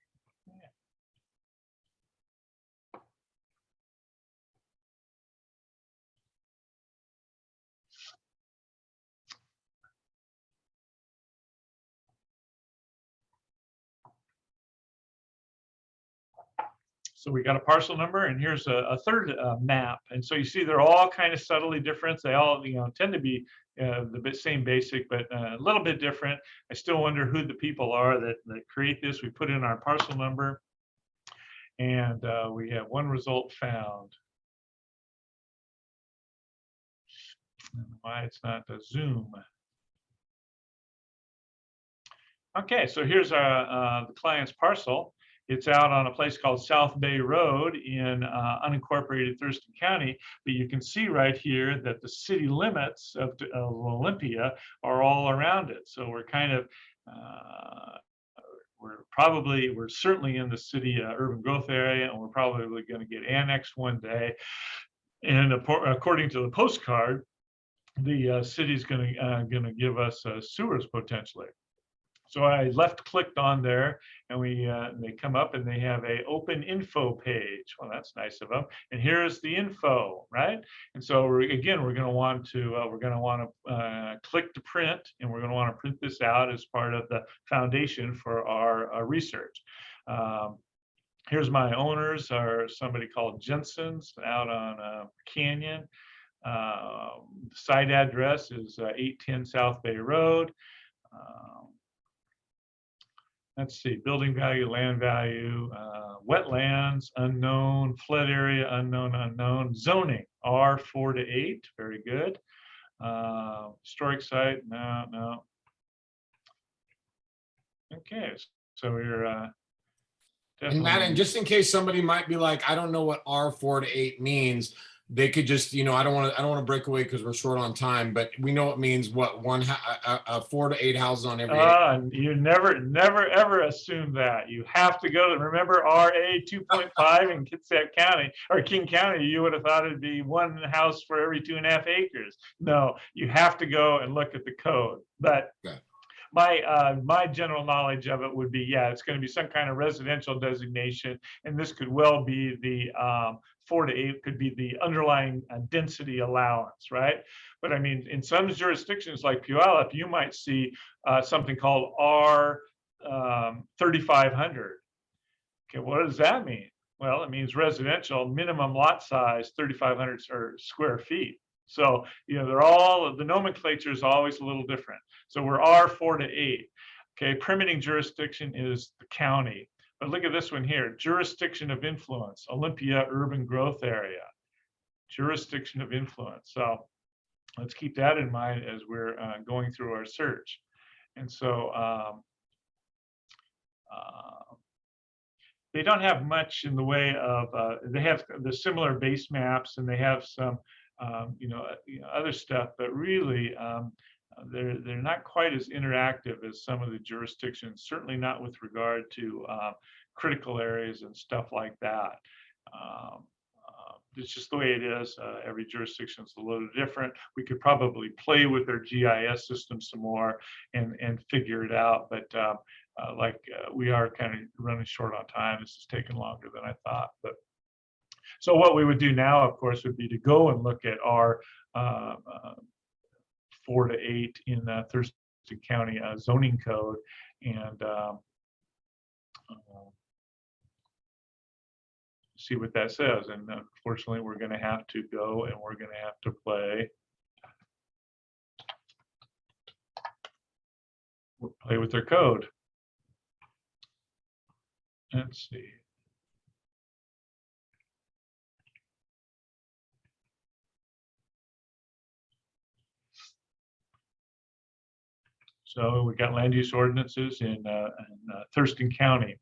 So we got a parcel number, and here's a third map. And so you see they're all kind of subtly different. They all tend to be the same basic, but a little bit different. I still wonder who the people are that create this. We put in our parcel number, and we have one result found. Why it's not a Zoom. Okay, so here's the client's parcel. It's out on a place called South Bay Road in unincorporated Thurston County, but you can see right here that the city limits of Olympia are all around it. So we're kind of, we're certainly in the city urban growth area, and we're probably going to get annexed one day. And according to the postcard, the city's going to give us sewers potentially. So I left clicked on there, and they come up and they have a open info page. Well, that's nice of them. And here's the info, right? And so we're going to want to click to print, and we're going to want to print this out as part of the foundation for our research. Here's my owners, are somebody called Jensen's out on Canyon. Site address is 810 South Bay Road. Let's see, building value, land value, wetlands, unknown, flood area, unknown, zoning, R4 to 8, very good. Historic site, no. Okay, so we're And Matt, and just in case somebody might be like, I don't know what R4 to 8 means, they could just, I don't want to break away because we're short on time, but we know it means what, 4 to 8 houses on every acre. You never ever assume that. You have to go to, remember RA 2.5 in Kitsap County or King County, you would have thought it'd be 1 house for every 2.5 acres. No, you have to go and look at the code. But okay. My general knowledge of it would be, yeah, it's going to be some kind of residential designation, and this could well be the 4 to 8 could be the underlying density allowance, right? But I mean, in some jurisdictions like Puyallup, you might see something called R 3500. Okay, what does that mean? Well, it means residential minimum lot size 3,500 square feet. So, they're all, the nomenclature is always a little different. So we're R4 to 8. Okay, permitting jurisdiction is the county. But look at this one here, jurisdiction of influence, Olympia urban growth area, jurisdiction of influence. So let's keep that in mind as we're going through our search. And so they don't have much in the way of, they have the similar base maps, and they have some other stuff, but really they're not quite as interactive as some of the jurisdictions, certainly not with regard to critical areas and stuff like that. It's just the way it is. Every jurisdiction is a little different. We could probably play with their GIS system some more and figure it out, but we are kind of running short on time. This is taking longer than I thought, but so what we would do now, of course, would be to go and look at our 4 to 8 in Thurston County zoning code, and see what that says. And unfortunately, we're going to have to go and we're going to have to play with their code. Let's see. So we got land use ordinances in Thurston County.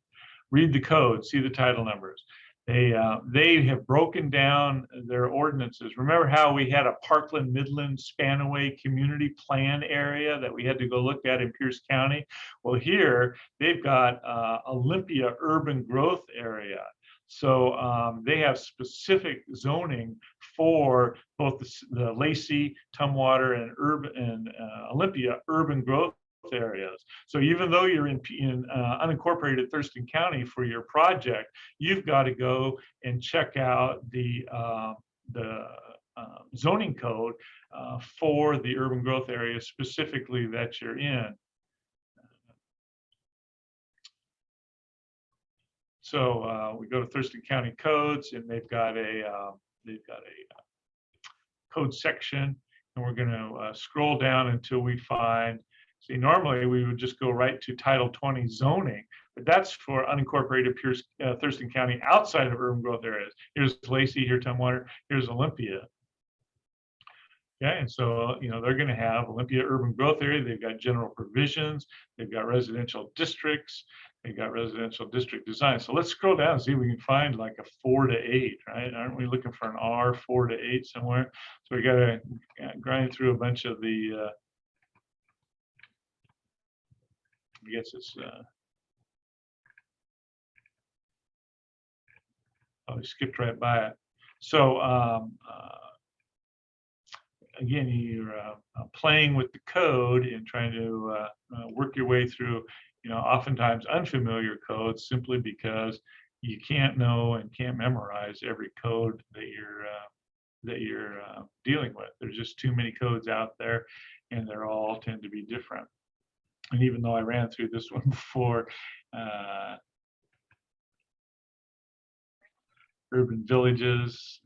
Read the code, see the title numbers. They have broken down their ordinances. Remember how we had a Parkland Midland Spanaway community plan area that we had to go look at in Pierce County? Well, here they've got Olympia urban growth area. So they have specific zoning for both the Lacey, Tumwater, and Olympia urban growth areas. So even though you're in unincorporated Thurston County for your project, you've got to go and check out the zoning code for the urban growth area specifically that you're in. So we go to Thurston County codes, and they've got a code section, and we're going to scroll down until we find. See, normally we would just go right to Title 20 zoning, but that's for unincorporated Thurston County outside of urban growth areas. Here's Lacey, here's Tumwater, here's Olympia. Okay, and so they're going to have Olympia urban growth area. They've got general provisions. They've got residential districts. They've got residential district design. So let's scroll down and see if we can find like a 4 to 8, right? Aren't we looking for an R 4 to 8 somewhere? So we got to grind through a bunch of the. I guess it's. Oh, we skipped right by it. So again, you're playing with the code and trying to work your way through, oftentimes unfamiliar codes, simply because you can't know and can't memorize every code that you're dealing with. There's just too many codes out there, and they're all tend to be different. And even though I ran through this one before, urban villages,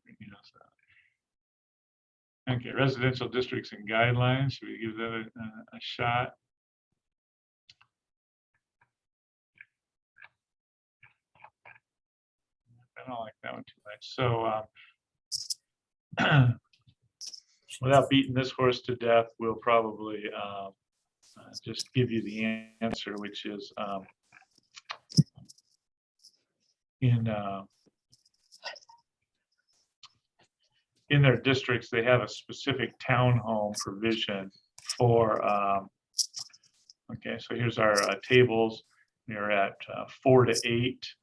okay, residential districts and guidelines. Should we give that a shot? I don't like that one too much. So without beating this horse to death, we'll probably just give you the answer, which is in their districts, they have a specific townhome provision for, okay, so here's our tables. We're at 4 to 8.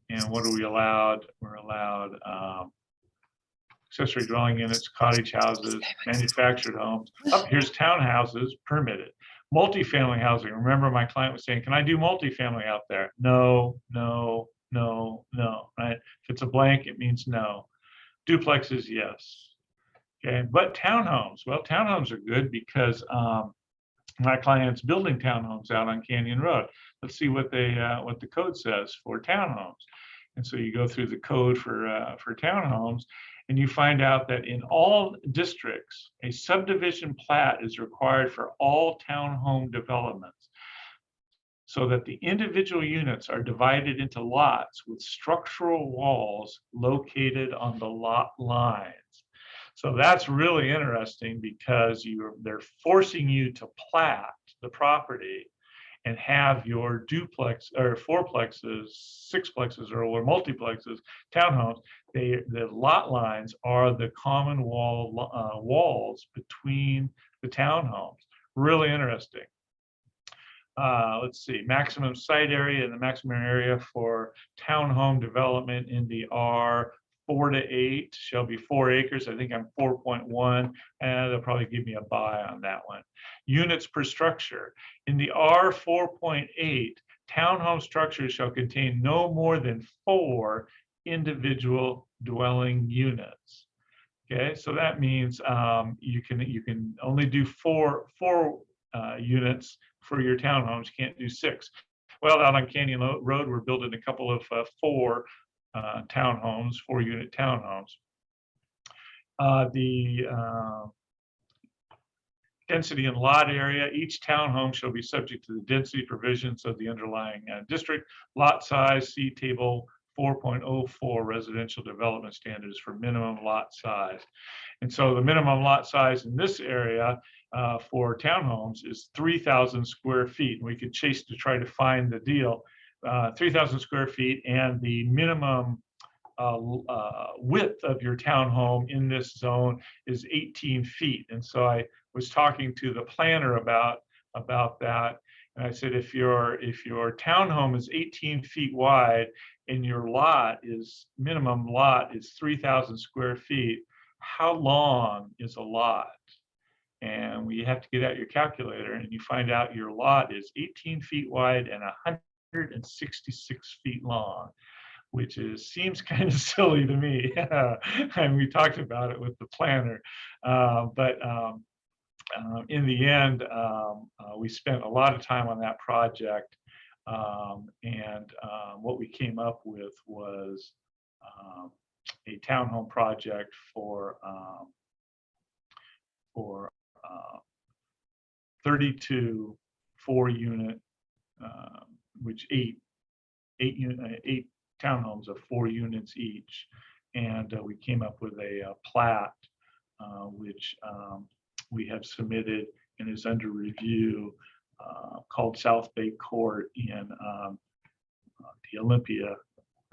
And what are we allowed? We're allowed accessory dwelling units, cottage houses, manufactured homes. Oh, here's townhouses permitted. Multifamily housing. Remember, my client was saying, can I do multifamily out there? No, no, no, no, right? If it's a blank, it means no. Duplexes, yes. Okay, but townhomes, well, townhomes are good because my client's building townhomes out on Canyon Road. Let's see what the code says for townhomes. And so you go through the code for townhomes, and you find out that in all districts, a subdivision plat is required for all townhome developments, so that the individual units are divided into lots with structural walls located on the lot lines. So that's really interesting, because they're forcing you to plat the property and have your duplex or fourplexes, sixplexes, or multiplexes, townhomes. The lot lines are the common walls between the townhomes. Really interesting. Let's see, maximum site area, and the maximum area for townhome development in the R 4 to 8 shall be 4 acres. I think I'm 4.1, and they'll probably give me a buy on that one. Units per structure. In the R 4.8, townhome structures shall contain no more than 4 individual dwelling units. Okay, so that means you can only do four units for your townhomes. You can't do 6. Well, out on Canyon Road, we're building a couple of 4 townhomes, 4-unit townhomes. The density and lot area. Each townhome shall be subject to the density provisions of the underlying district. Lot size, see table 4.04 residential development standards for minimum lot size. And so the minimum lot size in this area for townhomes is 3,000 square feet. We could chase to try to find the deal. 3,000 square feet, and the minimum width of your townhome in this zone is 18 feet. And so I was talking to the planner about that, and I said, if your townhome is 18 feet wide and your minimum lot is 3,000 square feet, how long is a lot? And we have to get out your calculator, and you find out your lot is 18 feet wide and 166 feet long, which seems kind of silly to me. And we talked about it with the planner, but in the end, we spent a lot of time on that project, and what we came up with was a townhome project for 32 4-unit, which 8 townhomes of 4 units each, and we came up with a plat, which we have submitted and is under review, called South Bay Court in the Olympia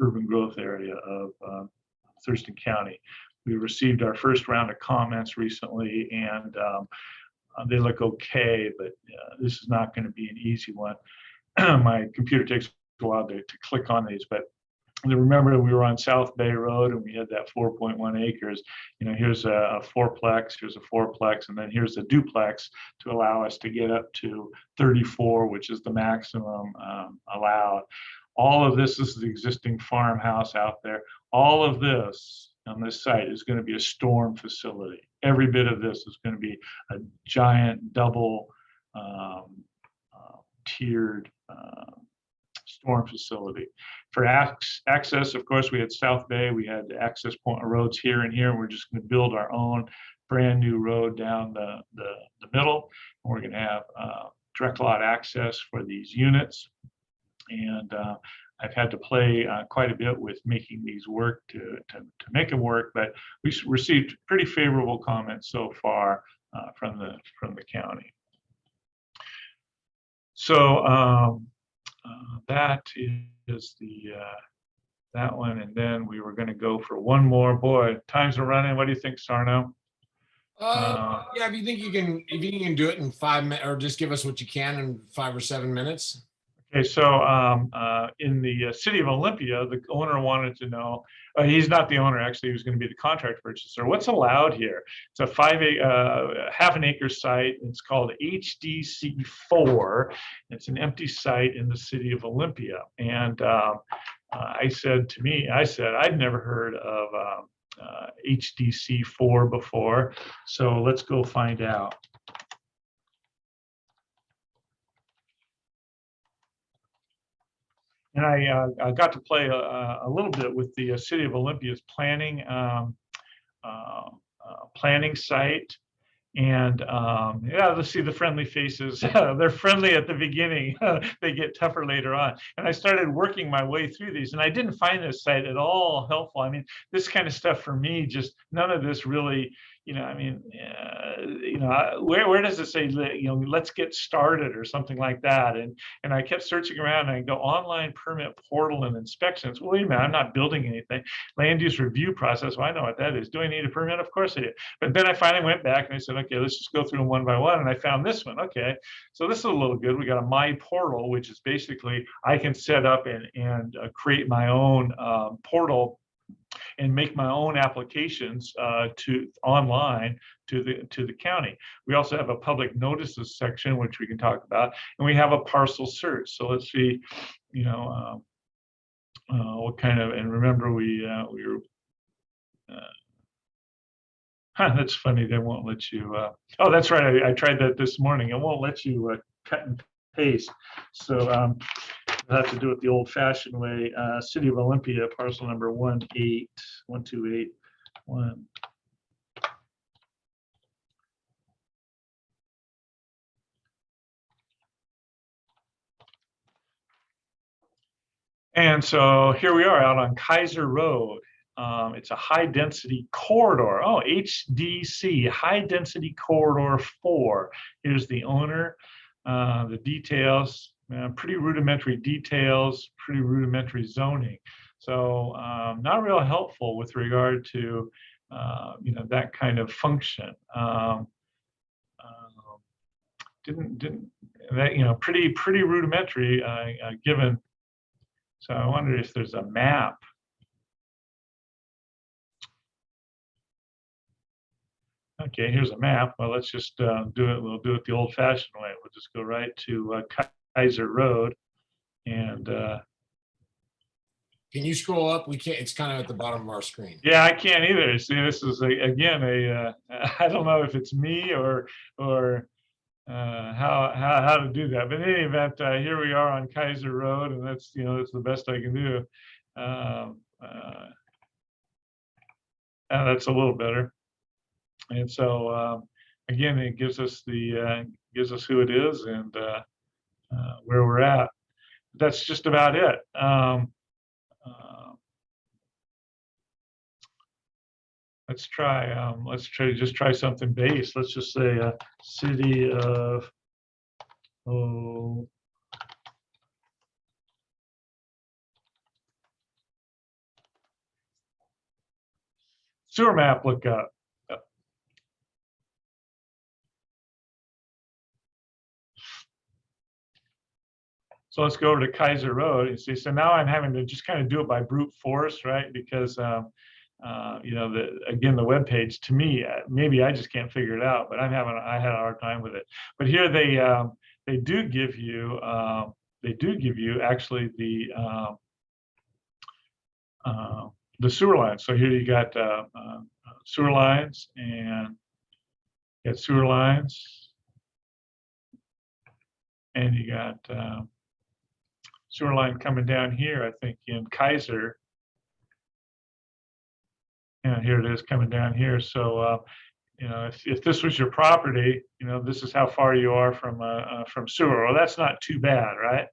urban growth area of Thurston County. We received our first round of comments recently, and they look okay, but this is not going to be an easy one. My computer takes a while to click on these, but remember we were on South Bay Road and we had that 4.1 acres. Here's a fourplex, here's a fourplex, and then here's a duplex to allow us to get up to 34, which is the maximum allowed. All of this is the existing farmhouse out there. All of this on this site is going to be a storm facility. Every bit of this is going to be a giant double tiered storm facility. For access, of course, we had South Bay, we had access point roads here and here. We're just going to build our own brand new road down the middle. And we're going to have direct lot access for these units. And I've had to play quite a bit with making these work to make them work, but we received pretty favorable comments so far from the county. So that is that one, and then we were going to go for one more. Boy, times are running. What do you think, Sarno? Yeah, if you think you can do it in 5 minutes, or just give us what you can in 5 or 7 minutes. Okay, so in the city of Olympia, the owner wanted to know, he's not the owner, actually, he was going to be the contract purchaser. What's allowed here? It's a half an acre site. It's called HDC4. It's an empty site in the city of Olympia. And I said I'd never heard of HDC4 before. So let's go find out. And I got to play a little bit with the city of Olympia's planning site. And yeah, let's see the friendly faces. They're friendly at the beginning. They get tougher later on. And I started working my way through these, and I didn't find this site at all helpful. I mean, this kind of stuff for me, just none of this really, where does it say, let's get started or something like that? And I kept searching around, and I go online permit portal and inspections. Well, wait a minute, I'm not building anything. Land use review process. Well, I know what that is. Do I need a permit? Of course I do. But then I finally went back and I said, okay, let's just go through them one by one. And I found this one. Okay, so this is a little good. We got a My Portal, which is basically I can set up and create my own portal and make my own applications online to the county. We also have a public notices section, which we can talk about, and we have a parcel search. So let's see, what kind of, and remember we were. That's funny. They won't let you. Oh, that's right. I tried that this morning. It won't let you cut and paste. So I'll have to do it the old-fashioned way. City of Olympia, parcel number 18128. And so here we are out on Kaiser Road. It's a high density corridor. Oh, HDC, high density corridor 4. Here's the owner, the details, pretty rudimentary details, pretty rudimentary zoning. So not real helpful with regard to, that kind of function. Pretty rudimentary given. So I wonder if there's a map. Okay, here's a map. Well, let's just do it. We'll do it the old-fashioned way. We'll just go right to Kaiser Road, and can you scroll up? We can't. It's kind of at the bottom of our screen. Yeah, I can't either. See, this is again I don't know if it's me or how to do that. But in any event, here we are on Kaiser Road, and that's that's the best I can do. And that's a little better. And so again, it gives us who it is and where we're at. That's just about it. Let's try something base. Let's just say city of sewer map lookup. So let's go over to Kaiser Road and see. So now I'm having to just kind of do it by brute force, right? Because you know, again, the web page to me, maybe I just can't figure it out, but I had a hard time with it. But here they do give you actually the sewer lines. So here you got sewer lines, and you got sewer lines, and you got sewer line coming down here, I think in Kaiser. And here it is coming down here. So, you know, if this was your property, you know, this is how far you are from sewer. Well, that's not too bad, right?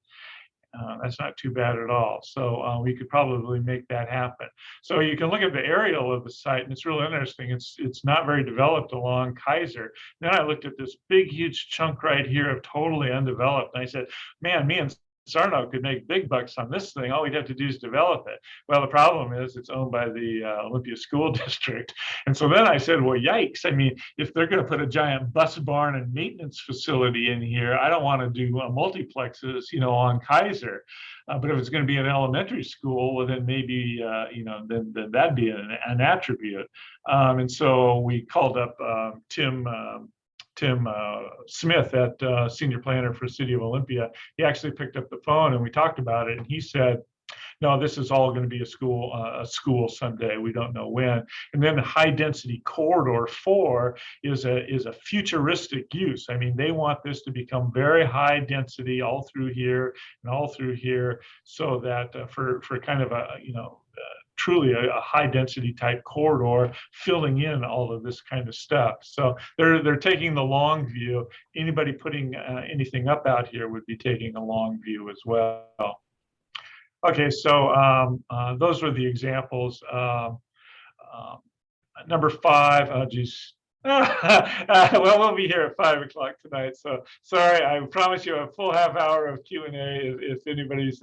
That's not too bad at all. So we could probably make that happen. So you can look at the aerial of the site, and it's really interesting. It's not very developed along Kaiser. Then I looked at this big, huge chunk right here of totally undeveloped, and I said, man, me and Sarno could make big bucks on this thing. All we'd have to do is develop it. Well, the problem is it's owned by the Olympia School District. And so then I said, well, yikes. I mean, if they're going to put a giant bus barn and maintenance facility in here, I don't want to do multiplexes, you know, on Kaiser. But if it's going to be an elementary school, well, then maybe, you know, then that'd be an attribute. And so we called up Tim Smith at senior planner for City of Olympia. He actually picked up the phone and we talked about it, and he said, no, this is all going to be a school someday. We don't know when. And then the high density corridor 4 is a futuristic use. I mean, they want this to become very high density all through here and all through here, so that for kind of a, you know, truly a high density type corridor, filling in all of this kind of stuff. So they're taking the long view. Anybody putting anything up out here would be taking a long view as well. Okay, so those were the examples. Number 5, geez. Well, we'll be here at 5 o'clock tonight. So sorry, I promise you a full half hour of Q&A if anybody's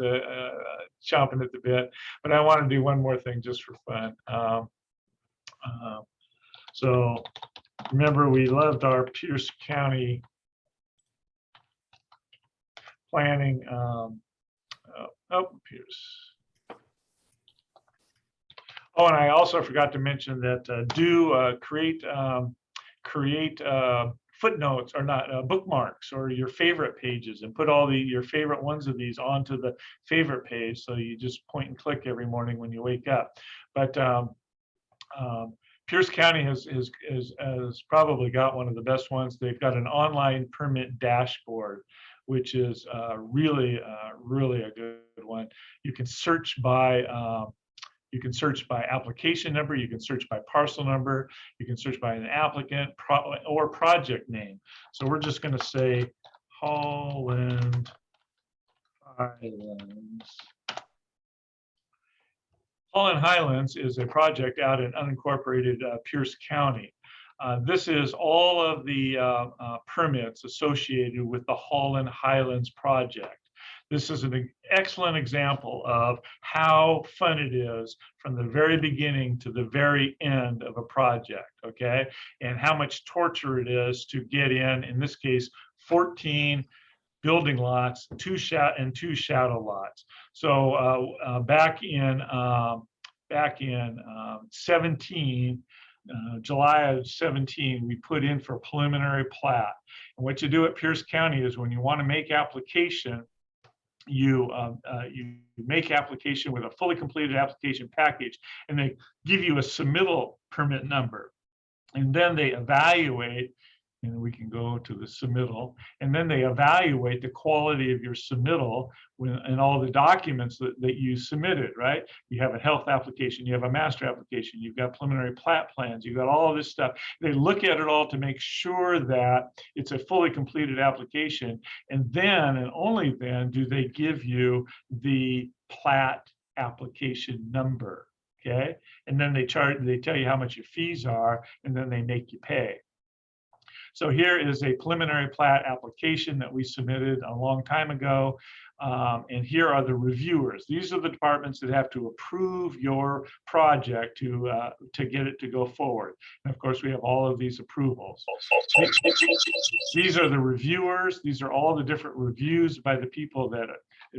chomping at the bit. But I want to do one more thing just for fun. So remember, we loved our Pierce County planning. Pierce. Oh, and I also forgot to mention that create footnotes, or not bookmarks, or your favorite pages, and put all your favorite ones of these onto the favorite page, so you just point and click every morning when you wake up. But Pierce County has probably got one of the best ones. They've got an online permit dashboard, which is really a good one. You can search by application number, you can search by parcel number, you can search by an applicant or project name. So we're just going to say Highlands. Holland Highlands is a project out in unincorporated Pierce County. This is all of the permits associated with the Holland Highlands project. This is an excellent example of how fun it is from the very beginning to the very end of a project, okay? And how much torture it is to get in this case, 14 building lots, 2 shadow lots. So back in 17, July of 17, we put in for preliminary plat. And what you do at Pierce County is when you want to make application, you make application with a fully completed application package, and they give you a submittal permit number. And then they evaluate, and we can go to the submittal, and then they evaluate the quality of your submittal and all the documents that you submitted, right? You have a health application, you have a master application, you've got preliminary plat plans, you've got all of this stuff. They look at it all to make sure that it's a fully completed application, and then, and only then, do they give you the plat application number, okay? And then they tell you how much your fees are, and then they make you pay. So here is a preliminary plat application that we submitted a long time ago. And here are the reviewers. These are the departments that have to approve your project to get it to go forward. And of course, we have all of these approvals. These are the reviewers. These are all the different reviews by the people that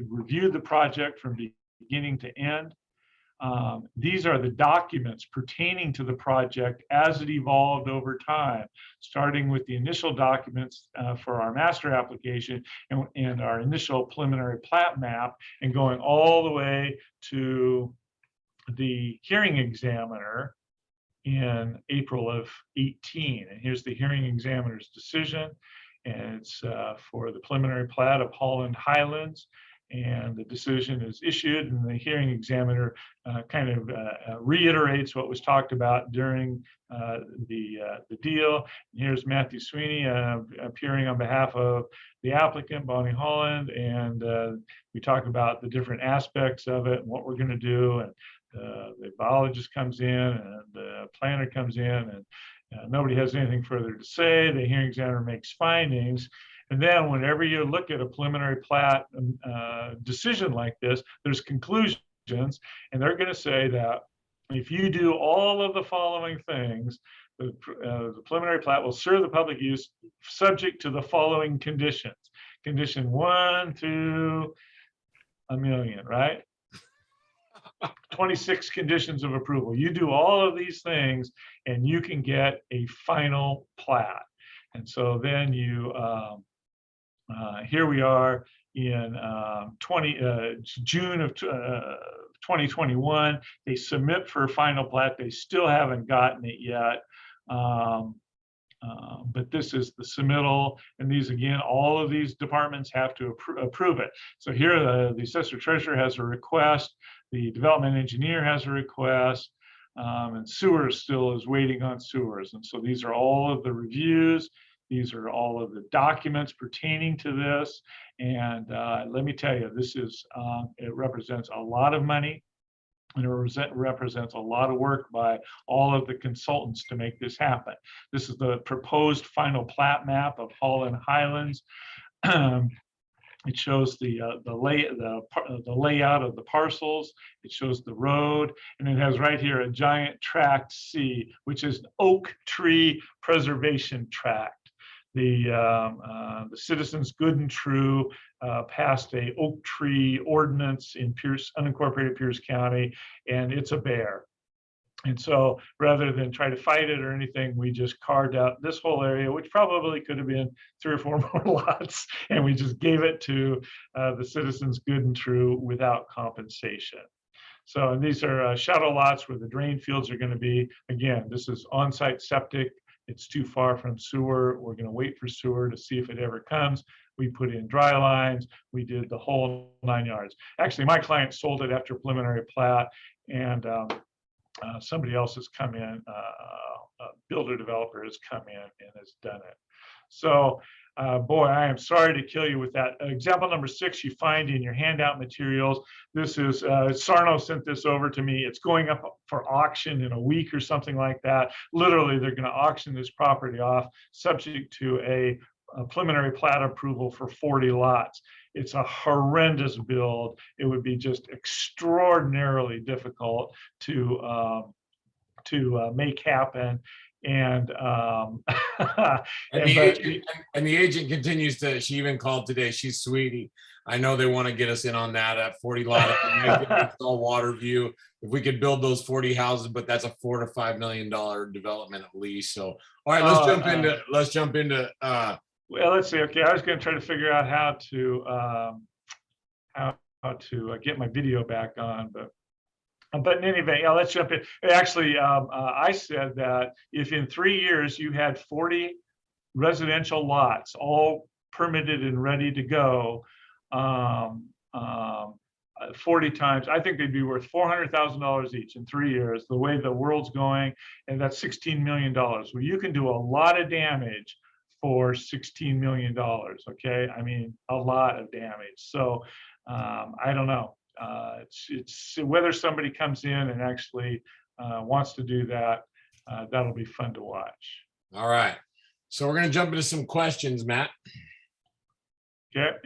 reviewed the project from beginning to end. These are the documents pertaining to the project as it evolved over time, starting with the initial documents for our master application and our initial preliminary plat map, and going all the way to the hearing examiner in April of 18. And here's the hearing examiner's decision. And it's for the preliminary plat of Holland Highlands. And the decision is issued, and the hearing examiner kind of reiterates what was talked about during the deal. And here's Matthew Sweeney appearing on behalf of the applicant, Bonnie Holland, and we talk about the different aspects of it and what we're going to do. And the biologist comes in, and the planner comes in, and nobody has anything further to say. The hearing examiner makes findings. And then whenever you look at a preliminary plat decision like this, there's conclusions, and they're going to say that if you do all of the following things, the preliminary plat will serve the public use subject to the following conditions. Condition 1 through a million, right? 26 conditions of approval. You do all of these things, and you can get a final plat. And so then you here we are in June of 2021. They submit for a final plat. They still haven't gotten it yet. But this is the submittal. And these, again, all of these departments have to approve it. So here the assessor treasurer has a request. The development engineer has a request. And sewers still is waiting on sewers. And so these are all of the reviews. These are all of the documents pertaining to this. And let me tell you, this is, it represents a lot of money, and it represents a lot of work by all of the consultants to make this happen. This is the proposed final plat map of Holland Highlands. It shows the layout of the parcels. It shows the road, and it has right here a giant tract C, which is an oak tree preservation tract. The citizens, good and true, passed a oak tree ordinance in unincorporated Pierce County, and it's a bear. And so rather than try to fight it or anything, we just carved out this whole area, which probably could have been 3 or 4 more lots, and we just gave it to the citizens, good and true, without compensation. So, and these are shadow lots where the drain fields are going to be. Again, this is on-site septic. It's too far from sewer. We're going to wait for sewer to see if it ever comes. We put in dry lines. We did the whole 9 yards. Actually, my client sold it after preliminary plat, and somebody else has come in, a builder developer has come in and has done it. So, boy, I am sorry to kill you with that. Example number 6 you find in your handout materials. This is, Sarno sent this over to me. It's going up for auction in a week or something like that. Literally, they're going to auction this property off subject to a preliminary plat approval for 40 lots. It's a horrendous build. It would be just extraordinarily difficult to make happen. And the agent continues to, she even called today. She's sweetie. I know they want to get us in on that at 40 lot. It's all water view. If we could build those 40 houses, but that's a $4 to $5 million development at least. So, all right, let's jump into. Well, let's see. Okay, I was going to try to figure out how to get my video back on, but in any event, yeah, let's jump in. Actually, I said that if in 3 years you had 40 residential lots, all permitted and ready to go, 40 times, I think they'd be worth $400,000 each in 3 years, the way the world's going, and that's $16 million. Well, you can do a lot of damage for $16 million, okay? I mean, a lot of damage. So I don't know. It's whether somebody comes in and actually wants to do that, that'll be fun to watch. All right. So we're gonna jump into some questions, Matt. Okay.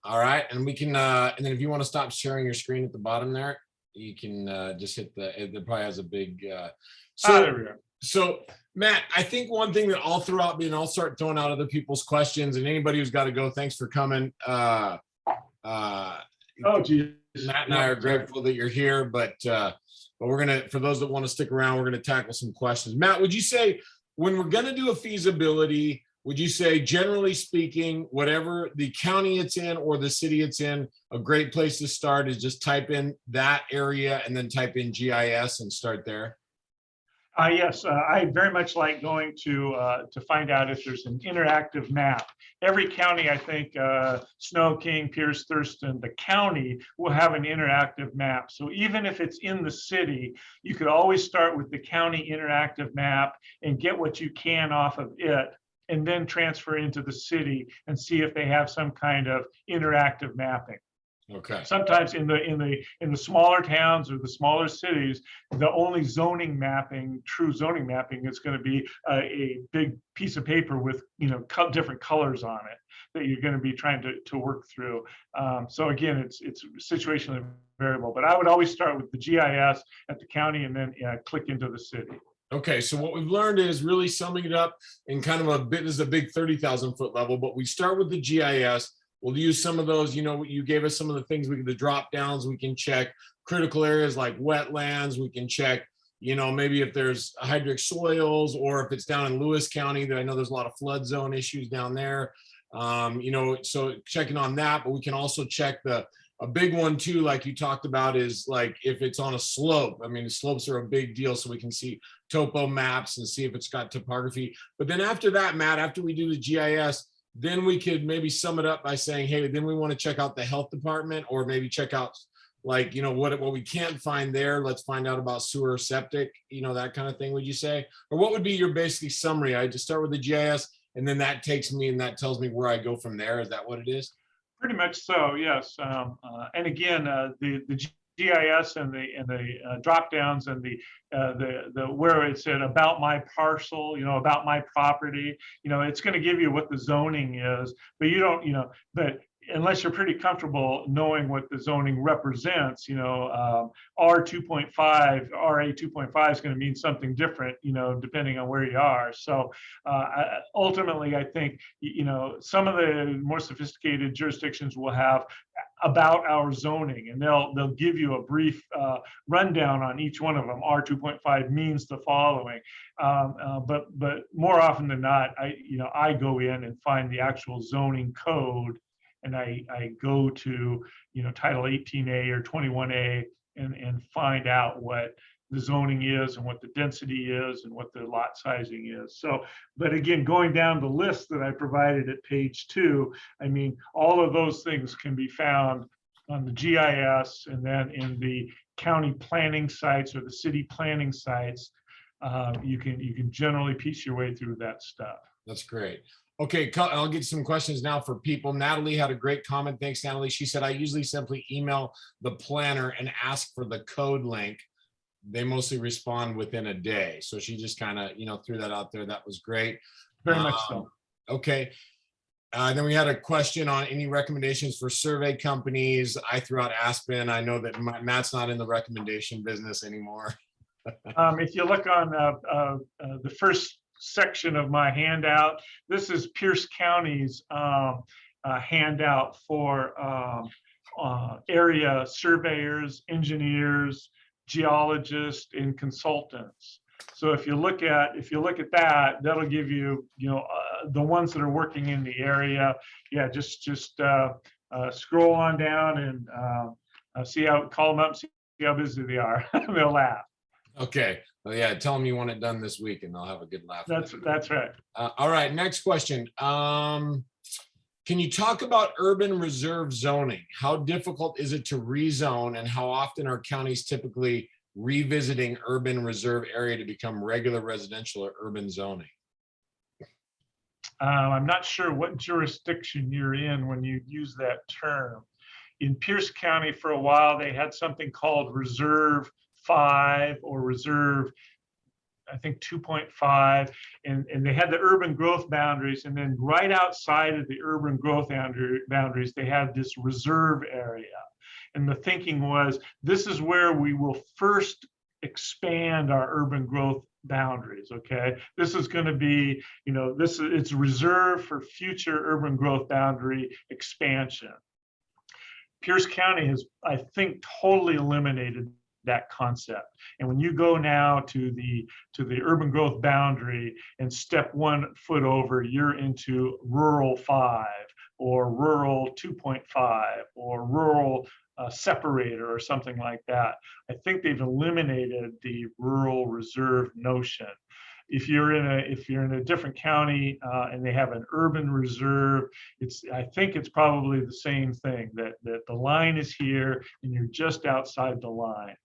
All right, and we can, and then if you want to stop sharing your screen at the bottom there, you can just hit it probably has a big, There so, we go. so Matt, I think one thing that I'll throw out, and I'll start throwing out other people's questions, and anybody who's got to go, thanks for coming. Oh, geez. Matt and I are grateful that you're here, but we're gonna, for those that want to stick around, we're gonna tackle some questions. Matt, would you say when we're gonna do a feasibility, would you say generally speaking, whatever the county it's in or the city it's in, a great place to start is just type in that area and then type in GIS and start there? Yes, I very much like going to find out if there's an interactive map. Every county, I think, Snow King, Pierce, Thurston, the county will have an interactive map. So even if it's in the city, you could always start with the county interactive map and get what you can off of it, and then transfer into the city and see if they have some kind of interactive mapping. Okay. Sometimes in the smaller towns or the smaller cities, the only zoning mapping, true zoning mapping, is going to be a big piece of paper with different colors on it that you're going to be trying to work through. So again, it's situationally variable, but I would always start with the GIS at the county and then click into the city. Okay, so what we've learned is really summing it up in kind of a bit, this is a big 30,000 foot level, but we start with the GIS. We'll use some of those, you gave us some of the things, the drop downs, we can check critical areas like wetlands, we can check, maybe if there's hydric soils, or if it's down in Lewis County, that I know there's a lot of flood zone issues down there. So checking on that, but we can also check a big one too, like you talked about, is like if it's on a slope. I mean, the slopes are a big deal, so we can see topo maps and see if it's got topography. But then after that, Matt, after we do the GIS, then we could maybe sum it up by saying, hey, then we want to check out the health department, or maybe check out like, what we can't find there. Let's find out about sewer, septic, that kind of thing, would you say? Or what would be your basically summary? I just start with the GIS, and then that takes me and that tells me where I go from there. Is that what it is? Pretty much so, yes. And again, the GIS and the drop downs and the where it said about my parcel, about my property, it's going to give you what the zoning is, but you don't, but unless you're pretty comfortable knowing what the zoning represents, R 2.5, RA 2.5 is going to mean something different, depending on where you are. So ultimately, I think, some of the more sophisticated jurisdictions will have about our zoning, and they'll give you a brief rundown on each one of them. R 2.5 means the following, but more often than not, I go in and find the actual zoning code, and I go to Title 18A or 21A and find out what the zoning is and what the density is and what the lot sizing is. So, but again, going down the list that I provided at page 2, I mean, all of those things can be found on the GIS, and then in the county planning sites or the city planning sites. You can generally piece your way through that stuff. That's great. Okay, I'll get some questions now for people. Natalie had a great comment. Thanks, Natalie. She said, I usually simply email the planner and ask for the code link. They mostly respond within a day. So she just kind of, threw that out there. That was great. Very much so. Okay. Then we had a question on any recommendations for survey companies. I threw out Aspen. I know that Matt's not in the recommendation business anymore. If you look on the first section of my handout, this is Pierce County's handout for area surveyors, engineers, geologists, and consultants. So if you look at that, that'll give you the ones that are working in the area. Yeah, just scroll on down and call them up, see how busy they are. They'll laugh. Okay. Well, yeah, tell them you want it done this week and they'll have a good laugh. That's right. All right, next question. Can you talk about urban reserve zoning? How difficult is it to rezone, and how often are counties typically revisiting urban reserve area to become regular residential or urban zoning? I'm not sure what jurisdiction you're in when you use that term. In Pierce County, for a while, they had something called Reserve 5 or Reserve I think 2.5, and they had the urban growth boundaries, and then right outside of the urban growth boundaries, they had this reserve area. And the thinking was, this is where we will first expand our urban growth boundaries. Okay, this is going to be, it's reserved for future urban growth boundary expansion. Pierce County has, I think, totally eliminated that concept. And when you go now to the urban growth boundary and step 1 foot over, you're into rural 5 or rural 2.5 or rural separator or something like that. I think they've eliminated the rural reserve notion. If you're in a different county and they have an urban reserve, I think it's probably the same thing, that the line is here and you're just outside the line.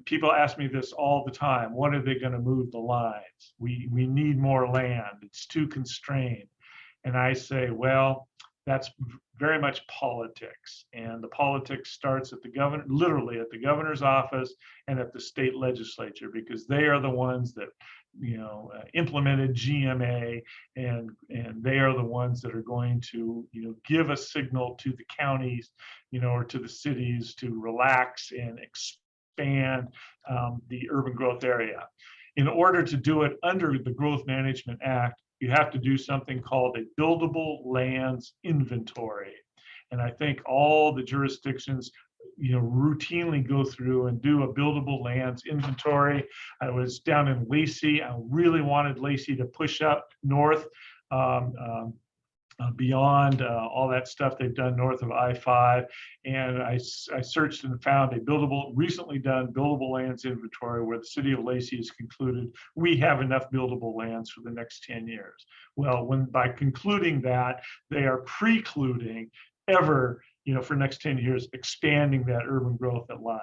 People ask me this all the time. When are they going to move the lines? We need more land. It's too constrained. And I say, well, that's very much politics. And the politics starts at the governor, literally at the governor's office and at the state legislature, because they are the ones that implemented GMA, and they are the ones that are going to give a signal to the counties, or to the cities to relax and expand the urban growth area. In order to do it under the Growth Management Act, you have to do something called a buildable lands inventory. And I think all the jurisdictions routinely go through and do a buildable lands inventory. I was down in Lacey. I really wanted Lacey to push up north beyond all that stuff they've done north of I-5. And I searched and found a recently done buildable lands inventory where the city of Lacey has concluded we have enough buildable lands for the next 10 years. Well, by concluding that, they are precluding ever, for next 10 years, expanding that urban growth at line.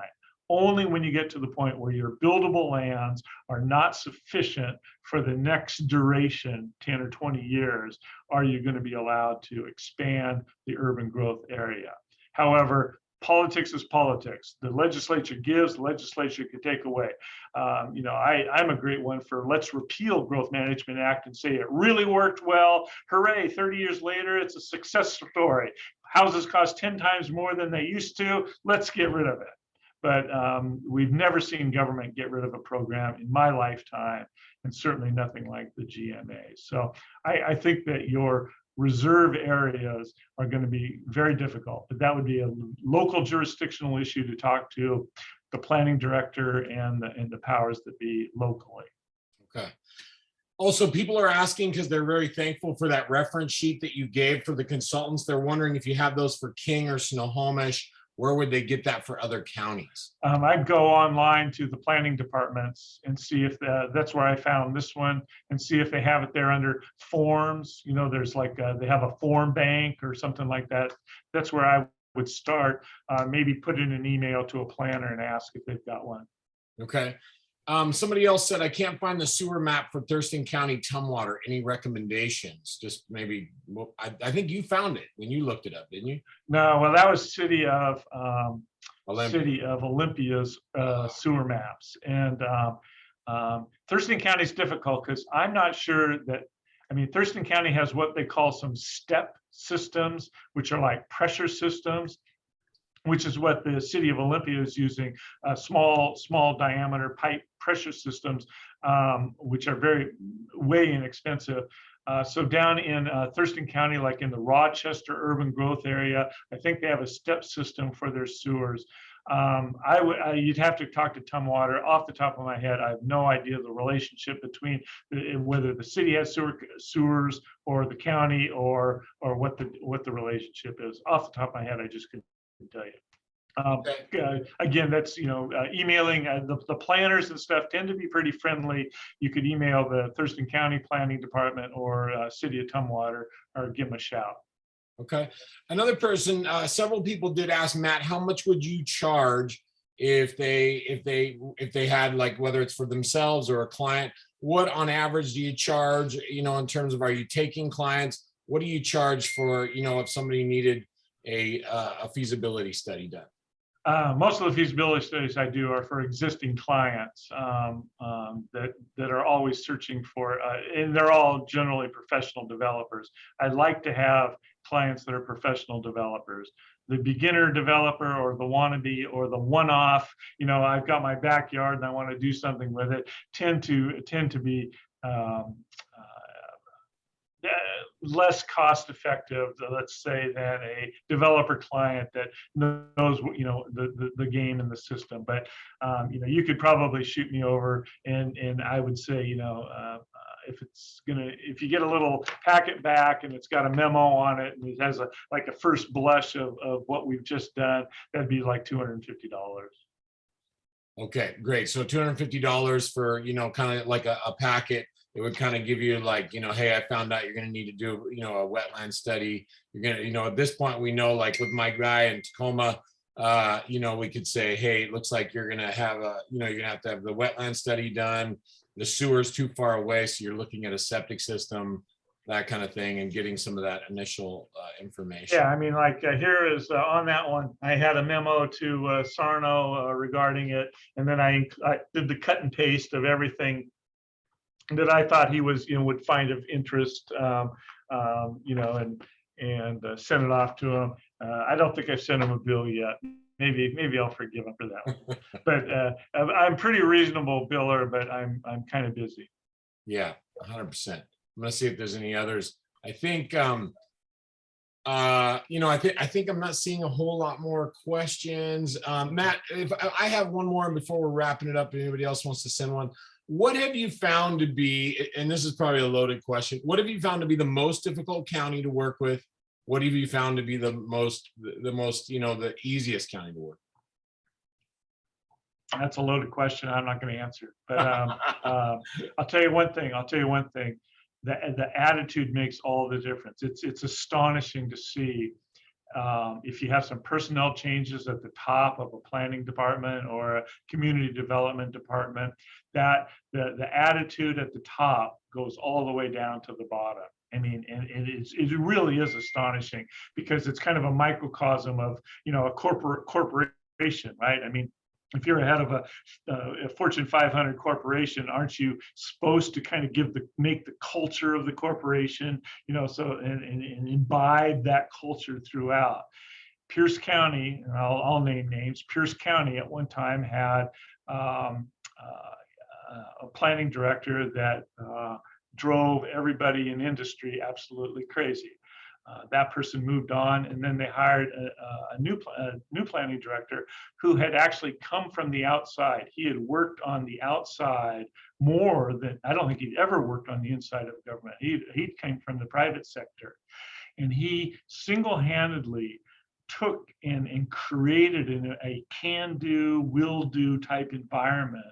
Only when you get to the point where your buildable lands are not sufficient for the next duration, 10 or 20 years, are you going to be allowed to expand the urban growth area. However, politics is politics. The legislature gives, the legislature can take away. I'm a great one for let's repeal Growth Management Act and say it really worked well. Hooray, 30 years later, it's a success story. Houses cost 10 times more than they used to. Let's get rid of it. But we've never seen government get rid of a program in my lifetime, and certainly nothing like the GMA. So I think that your reserve areas are going to be very difficult, but that would be a local jurisdictional issue to talk to the planning director and the powers that be locally. Okay. Also, people are asking, because they're very thankful for that reference sheet that you gave for the consultants. They're wondering if you have those for King or Snohomish. Where would they get that for other counties? I'd go online to the planning departments and see if that's where I found this one, and see if they have it there under forms. There's like they have a form bank or something like that. That's where I would start. Maybe put in an email to a planner and ask if they've got one. Okay. Somebody else said, I can't find the sewer map for Thurston County Tumwater. Any recommendations? Just maybe, well, I think you found it when you looked it up, didn't you? No, well, that was City of Olympia's sewer maps. And Thurston County is difficult because I'm not sure that, Thurston County has what they call some step systems, which are like pressure systems, which is what the city of Olympia is using, small diameter pipe pressure systems, which are way inexpensive. So down in Thurston County, like in the Rochester urban growth area, I think they have a step system for their sewers. You'd have to talk to Tumwater. Off the top of my head, I have no idea the relationship between whether the city has sewers or the county or what the relationship is. Off the top of my head, I just couldn't tell you. Again, that's emailing the planners and stuff tend to be pretty friendly. You could email the Thurston County Planning Department or City of Tumwater, or give them a shout. Okay. Another person, several people did ask Matt, how much would you charge if they had, like, whether it's for themselves or a client? What on average do you charge? In terms of, are you taking clients? What do you charge for? If somebody needed a feasibility study done? Most of the feasibility studies I do are for existing clients that are always searching for, and they're all generally professional developers. I'd like to have clients that are professional developers. The beginner developer or the wannabe or the one-off, I've got my backyard and I want to do something with it, tend to be less cost effective, let's say, than a developer client that knows the game and the system. But you could probably shoot me over, and I would say, if you get a little packet back and it's got a memo on it and it has a first blush of what we've just done, that'd be like $250. Okay, great. So $250 for, kind of like a packet. It would kind of give you like, hey, I found out you're going to need to do, a wetland study. You're going to, at this point, we know, like with my guy in Tacoma, we could say, hey, it looks like you're going to have you're going to have the wetland study done. The sewer's too far away, so you're looking at a septic system, that kind of thing, and getting some of that initial information. Yeah, I mean, here is on that one, I had a memo to Sarno regarding it, and then I did the cut and paste of everything that I thought he was, would find of interest, and send it off to him. I don't think I've sent him a bill yet. Maybe I'll forgive him for that one. But I'm pretty reasonable biller, but I'm kind of busy. Yeah, 100%. I'm gonna see if there's any others. I think I think I'm not seeing a whole lot more questions. Matt, if I have one more before we're wrapping it up, if anybody else wants to send one. What have you found to be, and this is probably a loaded question, what have you found to be the most difficult county to work with? What have you found to be the most, the easiest county to work with? That's a loaded question. I'm not going to answer, but I'll tell you one thing. The attitude makes all the difference. It's astonishing to see if you have some personnel changes at the top of a planning department or a community development department, that the attitude at the top goes all the way down to the bottom. I mean, and it really is astonishing, because it's kind of a microcosm of, a corporation, right? I mean, if you're head of a Fortune 500 corporation, aren't you supposed to kind of make the culture of the corporation, and imbibe that culture throughout? Pierce County, and I'll name names. Pierce County at one time had a planning director that drove everybody in industry absolutely crazy. That person moved on, and then they hired a new planning director who had actually come from the outside. He had worked on the outside more than, I don't think he'd ever worked on the inside of government. He came from the private sector, and he single-handedly took and created a can-do, will-do type environment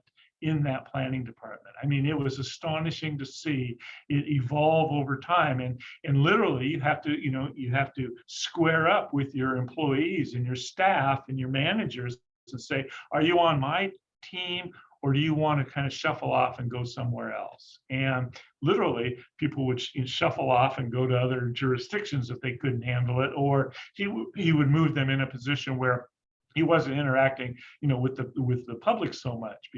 in that planning department. I mean, it was astonishing to see it evolve over time. And literally you have to square up with your employees and your staff and your managers and say, are you on my team, or do you want to kind of shuffle off and go somewhere else? And literally people would shuffle off and go to other jurisdictions if they couldn't handle it, or he would move them in a position where he wasn't interacting, with the public so much,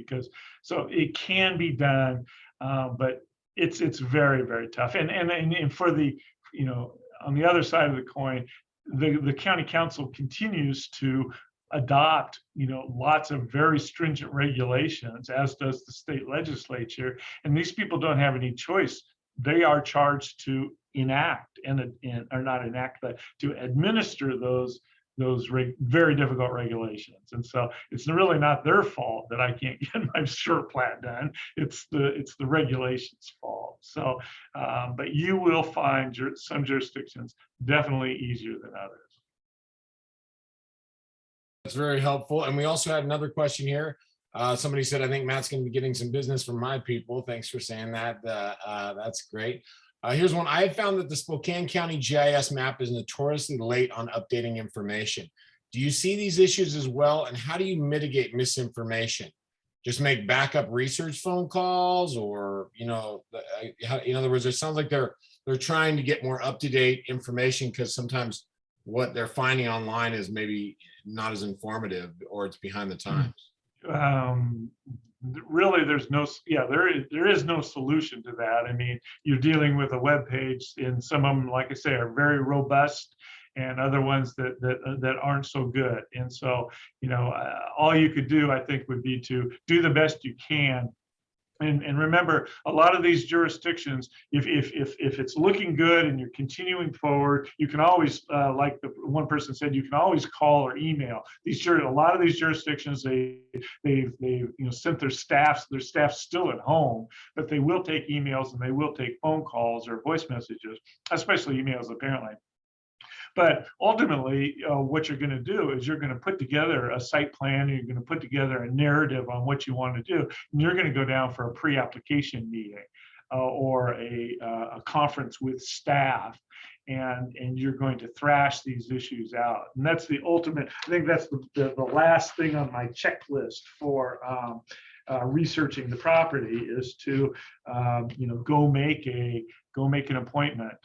so it can be done, but it's very, very tough. And for the, on the other side of the coin, the county council continues to adopt, lots of very stringent regulations, as does the state legislature. And these people don't have any choice. They are charged to enact or not enact, but to administer those very difficult regulations. And so it's really not their fault that I can't get my short plat done. It's the regulations' fault. So, but you will find some jurisdictions definitely easier than others. That's very helpful. And we also had another question here. Somebody said, I think Matt's going to be getting some business from my people. Thanks for saying that. That's great. Here's one. I have found that the Spokane County GIS map is notoriously late on updating information. Do you see these issues as well? And how do you mitigate misinformation? Just make backup research phone calls, or, in other words, it sounds like they're trying to get more up-to-date information, because sometimes what they're finding online is maybe not as informative or it's behind the times? Really, there is no solution to that. I mean, you're dealing with a web page, and some of them, like I say, are very robust, and other ones that aren't so good. And so, all you could do, I think, would be to do the best you can. And remember, a lot of these jurisdictions, if it's looking good and you're continuing forward, you can always, like the one person said, you can always call or email. A lot of these jurisdictions, they've sent their staffs still at home, but they will take emails and they will take phone calls or voice messages, especially emails apparently. But ultimately, what you're going to do is you're going to put together a site plan, and you're going to put together a narrative on what you want to do, and you're going to go down for a pre-application meeting or a conference with staff, and you're going to thrash these issues out. And that's the ultimate. I think that's the last thing on my checklist for researching the property is to go make an appointment.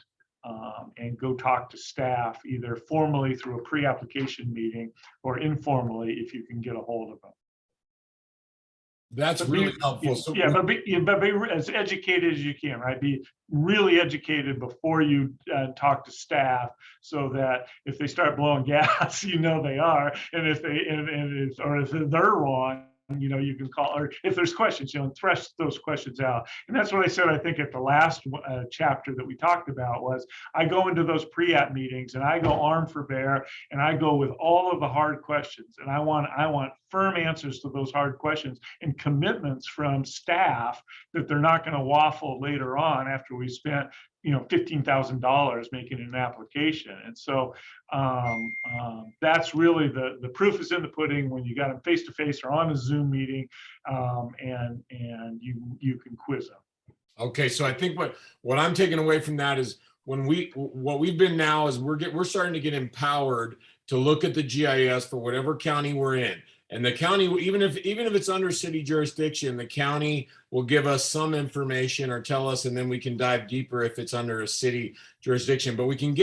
And go talk to staff either formally through a pre-application meeting or informally if you can get a hold of them. That's really helpful. So but be as educated as you can, right? Be really educated before you talk to staff, so that if they start blowing gas, they are, and if they're wrong, you can call, or if there's questions, thresh those questions out. And that's what I said, I think, at the last chapter that we talked about was I go into those pre-app meetings and I go armed for bear, and I go with all of the hard questions, and I want firm answers to those hard questions and commitments from staff that they're not going to waffle later on after we spent $15,000 making an application. And so that's really the proof is in the pudding when you got them face to face or on a Zoom meeting, and you can quiz them. Okay, so I think what I'm taking away from that is what we've been now is we're starting to get empowered to look at the GIS for whatever county we're in. And the county, even if it's under city jurisdiction, the county will give us some information or tell us, and then we can dive deeper if it's under a city jurisdiction. But we can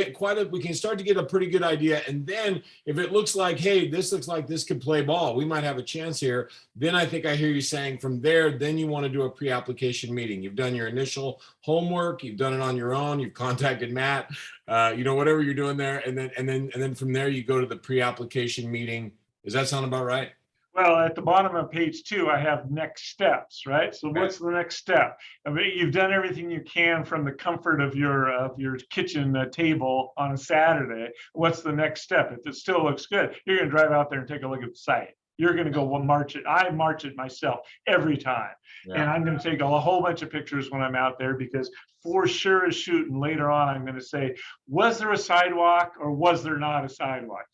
start to get a pretty good idea. And then if it looks like, hey, this looks like this could play ball, we might have a chance here. Then I think I hear you saying from there, then you want to do a pre-application meeting. You've done your initial homework, you've done it on your own, you've contacted Matt, whatever you're doing there, and then from there you go to the pre-application meeting. Does that sound about right? Well, at the bottom of page 2, I have next steps, right? So what's the next step? I mean, you've done everything you can from the comfort of your kitchen table on a Saturday. What's the next step? If it still looks good, you're going to drive out there and take a look at the site. You're going to go march it. I march it myself every time. Yeah. And I'm going to take a whole bunch of pictures when I'm out there, because for sure as shooting later on, I'm going to say, was there a sidewalk or was there not a sidewalk?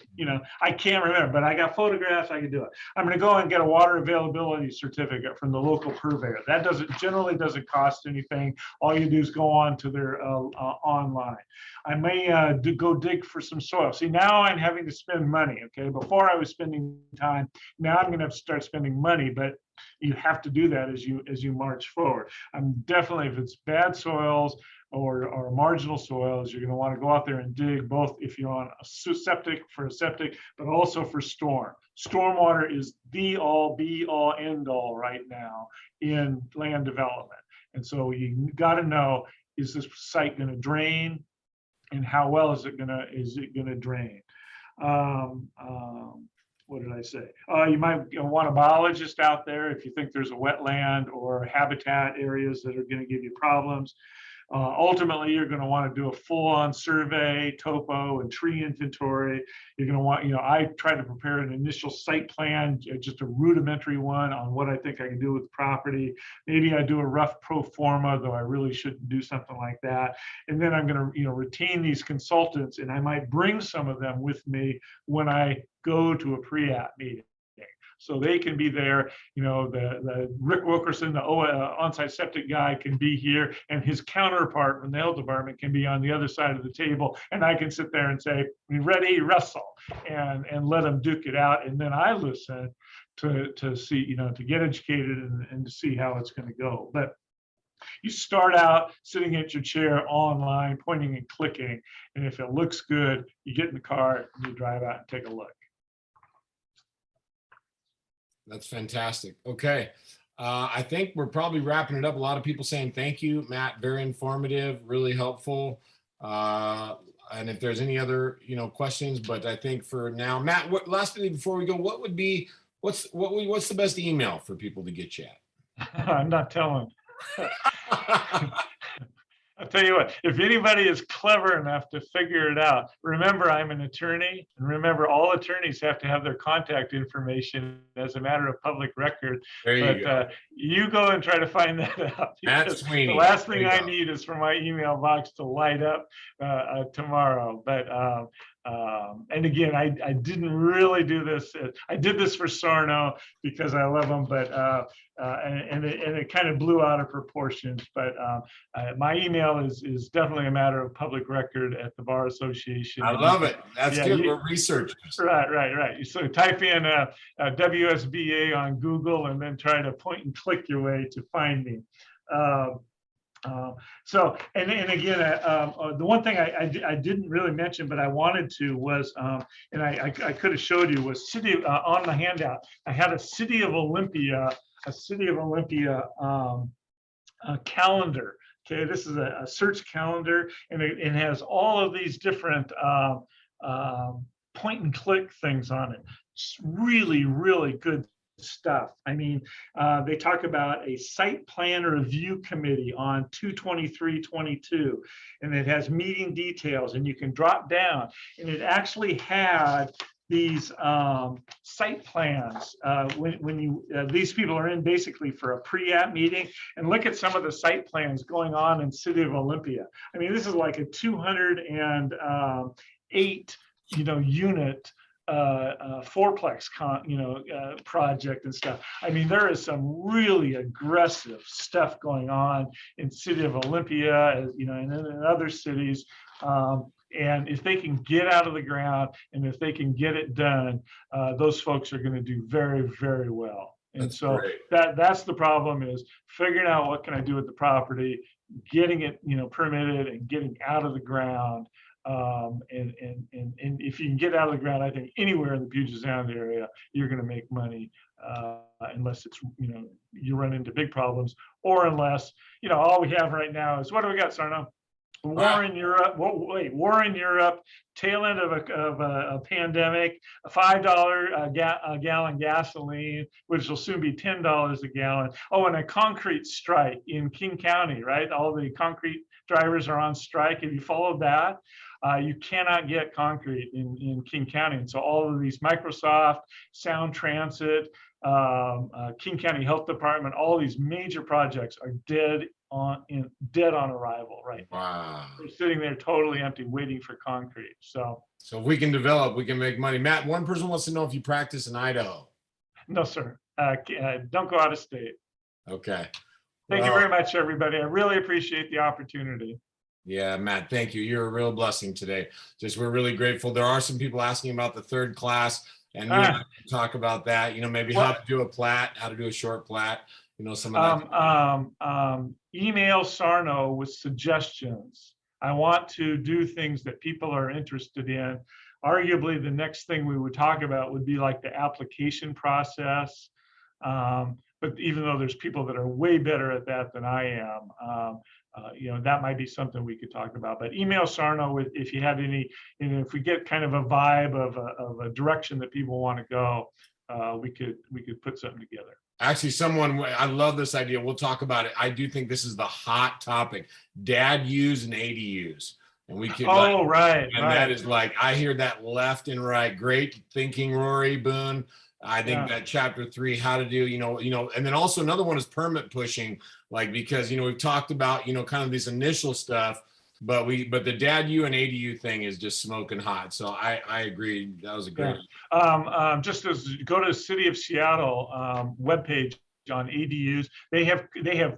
I can't remember, but I got photographs, I can do it. I'm going to go and get a water availability certificate from the local purveyor. That generally doesn't cost anything. All you do is go on to their online. I may go dig for some soil. See, now I'm having to spend money, okay? Before I was spending time, now I'm going to have to start spending money, but you have to do that as you march forward. I'm definitely, if it's bad soils or marginal soils, you're going to want to go out there and dig, both if you're on a septic, but also for storm. Stormwater is the all be all end all right now in land development. And so you got to know, is this site going to drain, and how well is it going to drain? What did I say? You might want a biologist out there if you think there's a wetland or habitat areas that are going to give you problems. Ultimately, you're going to want to do a full-on survey, topo, and tree inventory. You're going to want, I try to prepare an initial site plan, just a rudimentary one on what I think I can do with the property. Maybe I do a rough pro forma, though I really shouldn't do something like that. And then I'm going to, retain these consultants, and I might bring some of them with me when I go to a pre-app meeting. So they can be there, the Rick Wilkerson, the on-site septic guy, can be here, and his counterpart from the health department can be on the other side of the table, and I can sit there and say, ready, wrestle, and let them duke it out, and then I listen to see, to get educated and to see how it's going to go. But you start out sitting at your chair online, pointing and clicking, and if it looks good, you get in the car and you drive out and take a look. That's fantastic. Okay. I think we're probably wrapping it up. A lot of people saying thank you, Matt. Very informative, really helpful. And if there's any other, questions, but I think for now, Matt, lastly, before we go, what's the best email for people to get you at? I'm not telling. I'll tell you what, if anybody is clever enough to figure it out, remember I'm an attorney, and remember all attorneys have to have their contact information as a matter of public record. There you go. You go and try to find that out. Matt Sweeney. The last thing I need is for my email box to light up tomorrow. But and again, I didn't really do this. I did this for Sarno because I love him, but and it kind of blew out of proportions. But my email is definitely a matter of public record at the Bar Association. I love it. That's good. We're researchers. Right. So type in WSBA on Google and then try to point and click your way to find me. So, and again, the one thing I didn't really mention, but I wanted to was, and I could have showed you was on the handout. I had a City of Olympia calendar. Okay, this is a search calendar, and it has all of these different point and click things on it. It's really, really good stuff. I mean, they talk about a site plan review committee on 2/23/22, and it has meeting details, and you can drop down, and it actually had these site plans when you these people are in basically for a pre-app meeting, and look at some of the site plans going on in City of Olympia. I mean, this is like a 208 unit fourplex project and stuff. I mean, there is some really aggressive stuff going on in City of Olympia, and in other cities. And if they can get out of the ground and if they can get it done, those folks are going to do very, very well. And that's so great. That's the problem, is figuring out what can I do with the property, getting it permitted and getting out of the ground. And if you can get out of the ground, I think anywhere in the Puget Sound area, you're going to make money, unless it's you run into big problems, or unless all we have right now is, what do we got, Sarno? War in Europe. War in Europe. Tail end of a pandemic. A $5 a gallon gasoline, which will soon be $10 a gallon. Oh, and a concrete strike in King County. Right, all the concrete drivers are on strike. Have you followed that? You cannot get concrete in King County, and so all of these Microsoft, Sound Transit, King County Health Department, all these major projects are dead on arrival. Right. Wow. They're sitting there totally empty, waiting for concrete. So if we can develop, we can make money. Matt, one person wants to know if you practice in Idaho. No, sir. Don't go out of state. Okay. Thank you very much, everybody. I really appreciate the opportunity. Yeah, Matt, thank you. You're a real blessing today. We're really grateful. There are some people asking about the third class, and we talk about that. Maybe how to do a plat, how to do a short plat. Some of that. Email Sarno with suggestions. I want to do things that people are interested in. Arguably, the next thing we would talk about would be like the application process. But even though there's people that are way better at that than I am, that might be something we could talk about. But email Sarno if you have any, if we get kind of a vibe of a direction that people want to go, we could put something together. Actually, I love this idea. We'll talk about it. I do think this is the hot topic: DADUs and ADUs. And we could, right. That is I hear that left and right. Great thinking, Rory Boone. I think that chapter 3, how to do, and then also another one is permit pushing, because, we've talked about, kind of this initial stuff, but the DADU and ADU thing is just smoking hot. So I agree. That was a great. Just as go to the City of Seattle webpage on ADUs, they have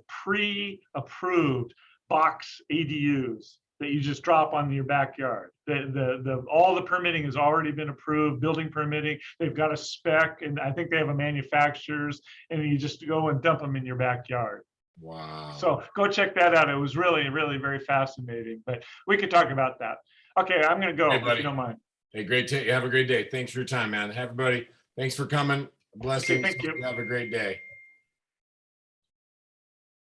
pre-approved box ADUs that you just drop on your backyard. All the permitting has already been approved, building permitting. They've got a spec, and I think they have a manufacturer's, and you just go and dump them in your backyard. Wow. So go check that out. It was really, really very fascinating, but we could talk about that. Okay, I'm going to go, if you don't mind. Hey, great. Have a great day. Thanks for your time, man. Everybody, thanks for coming. Blessings. thank you. Have a great day.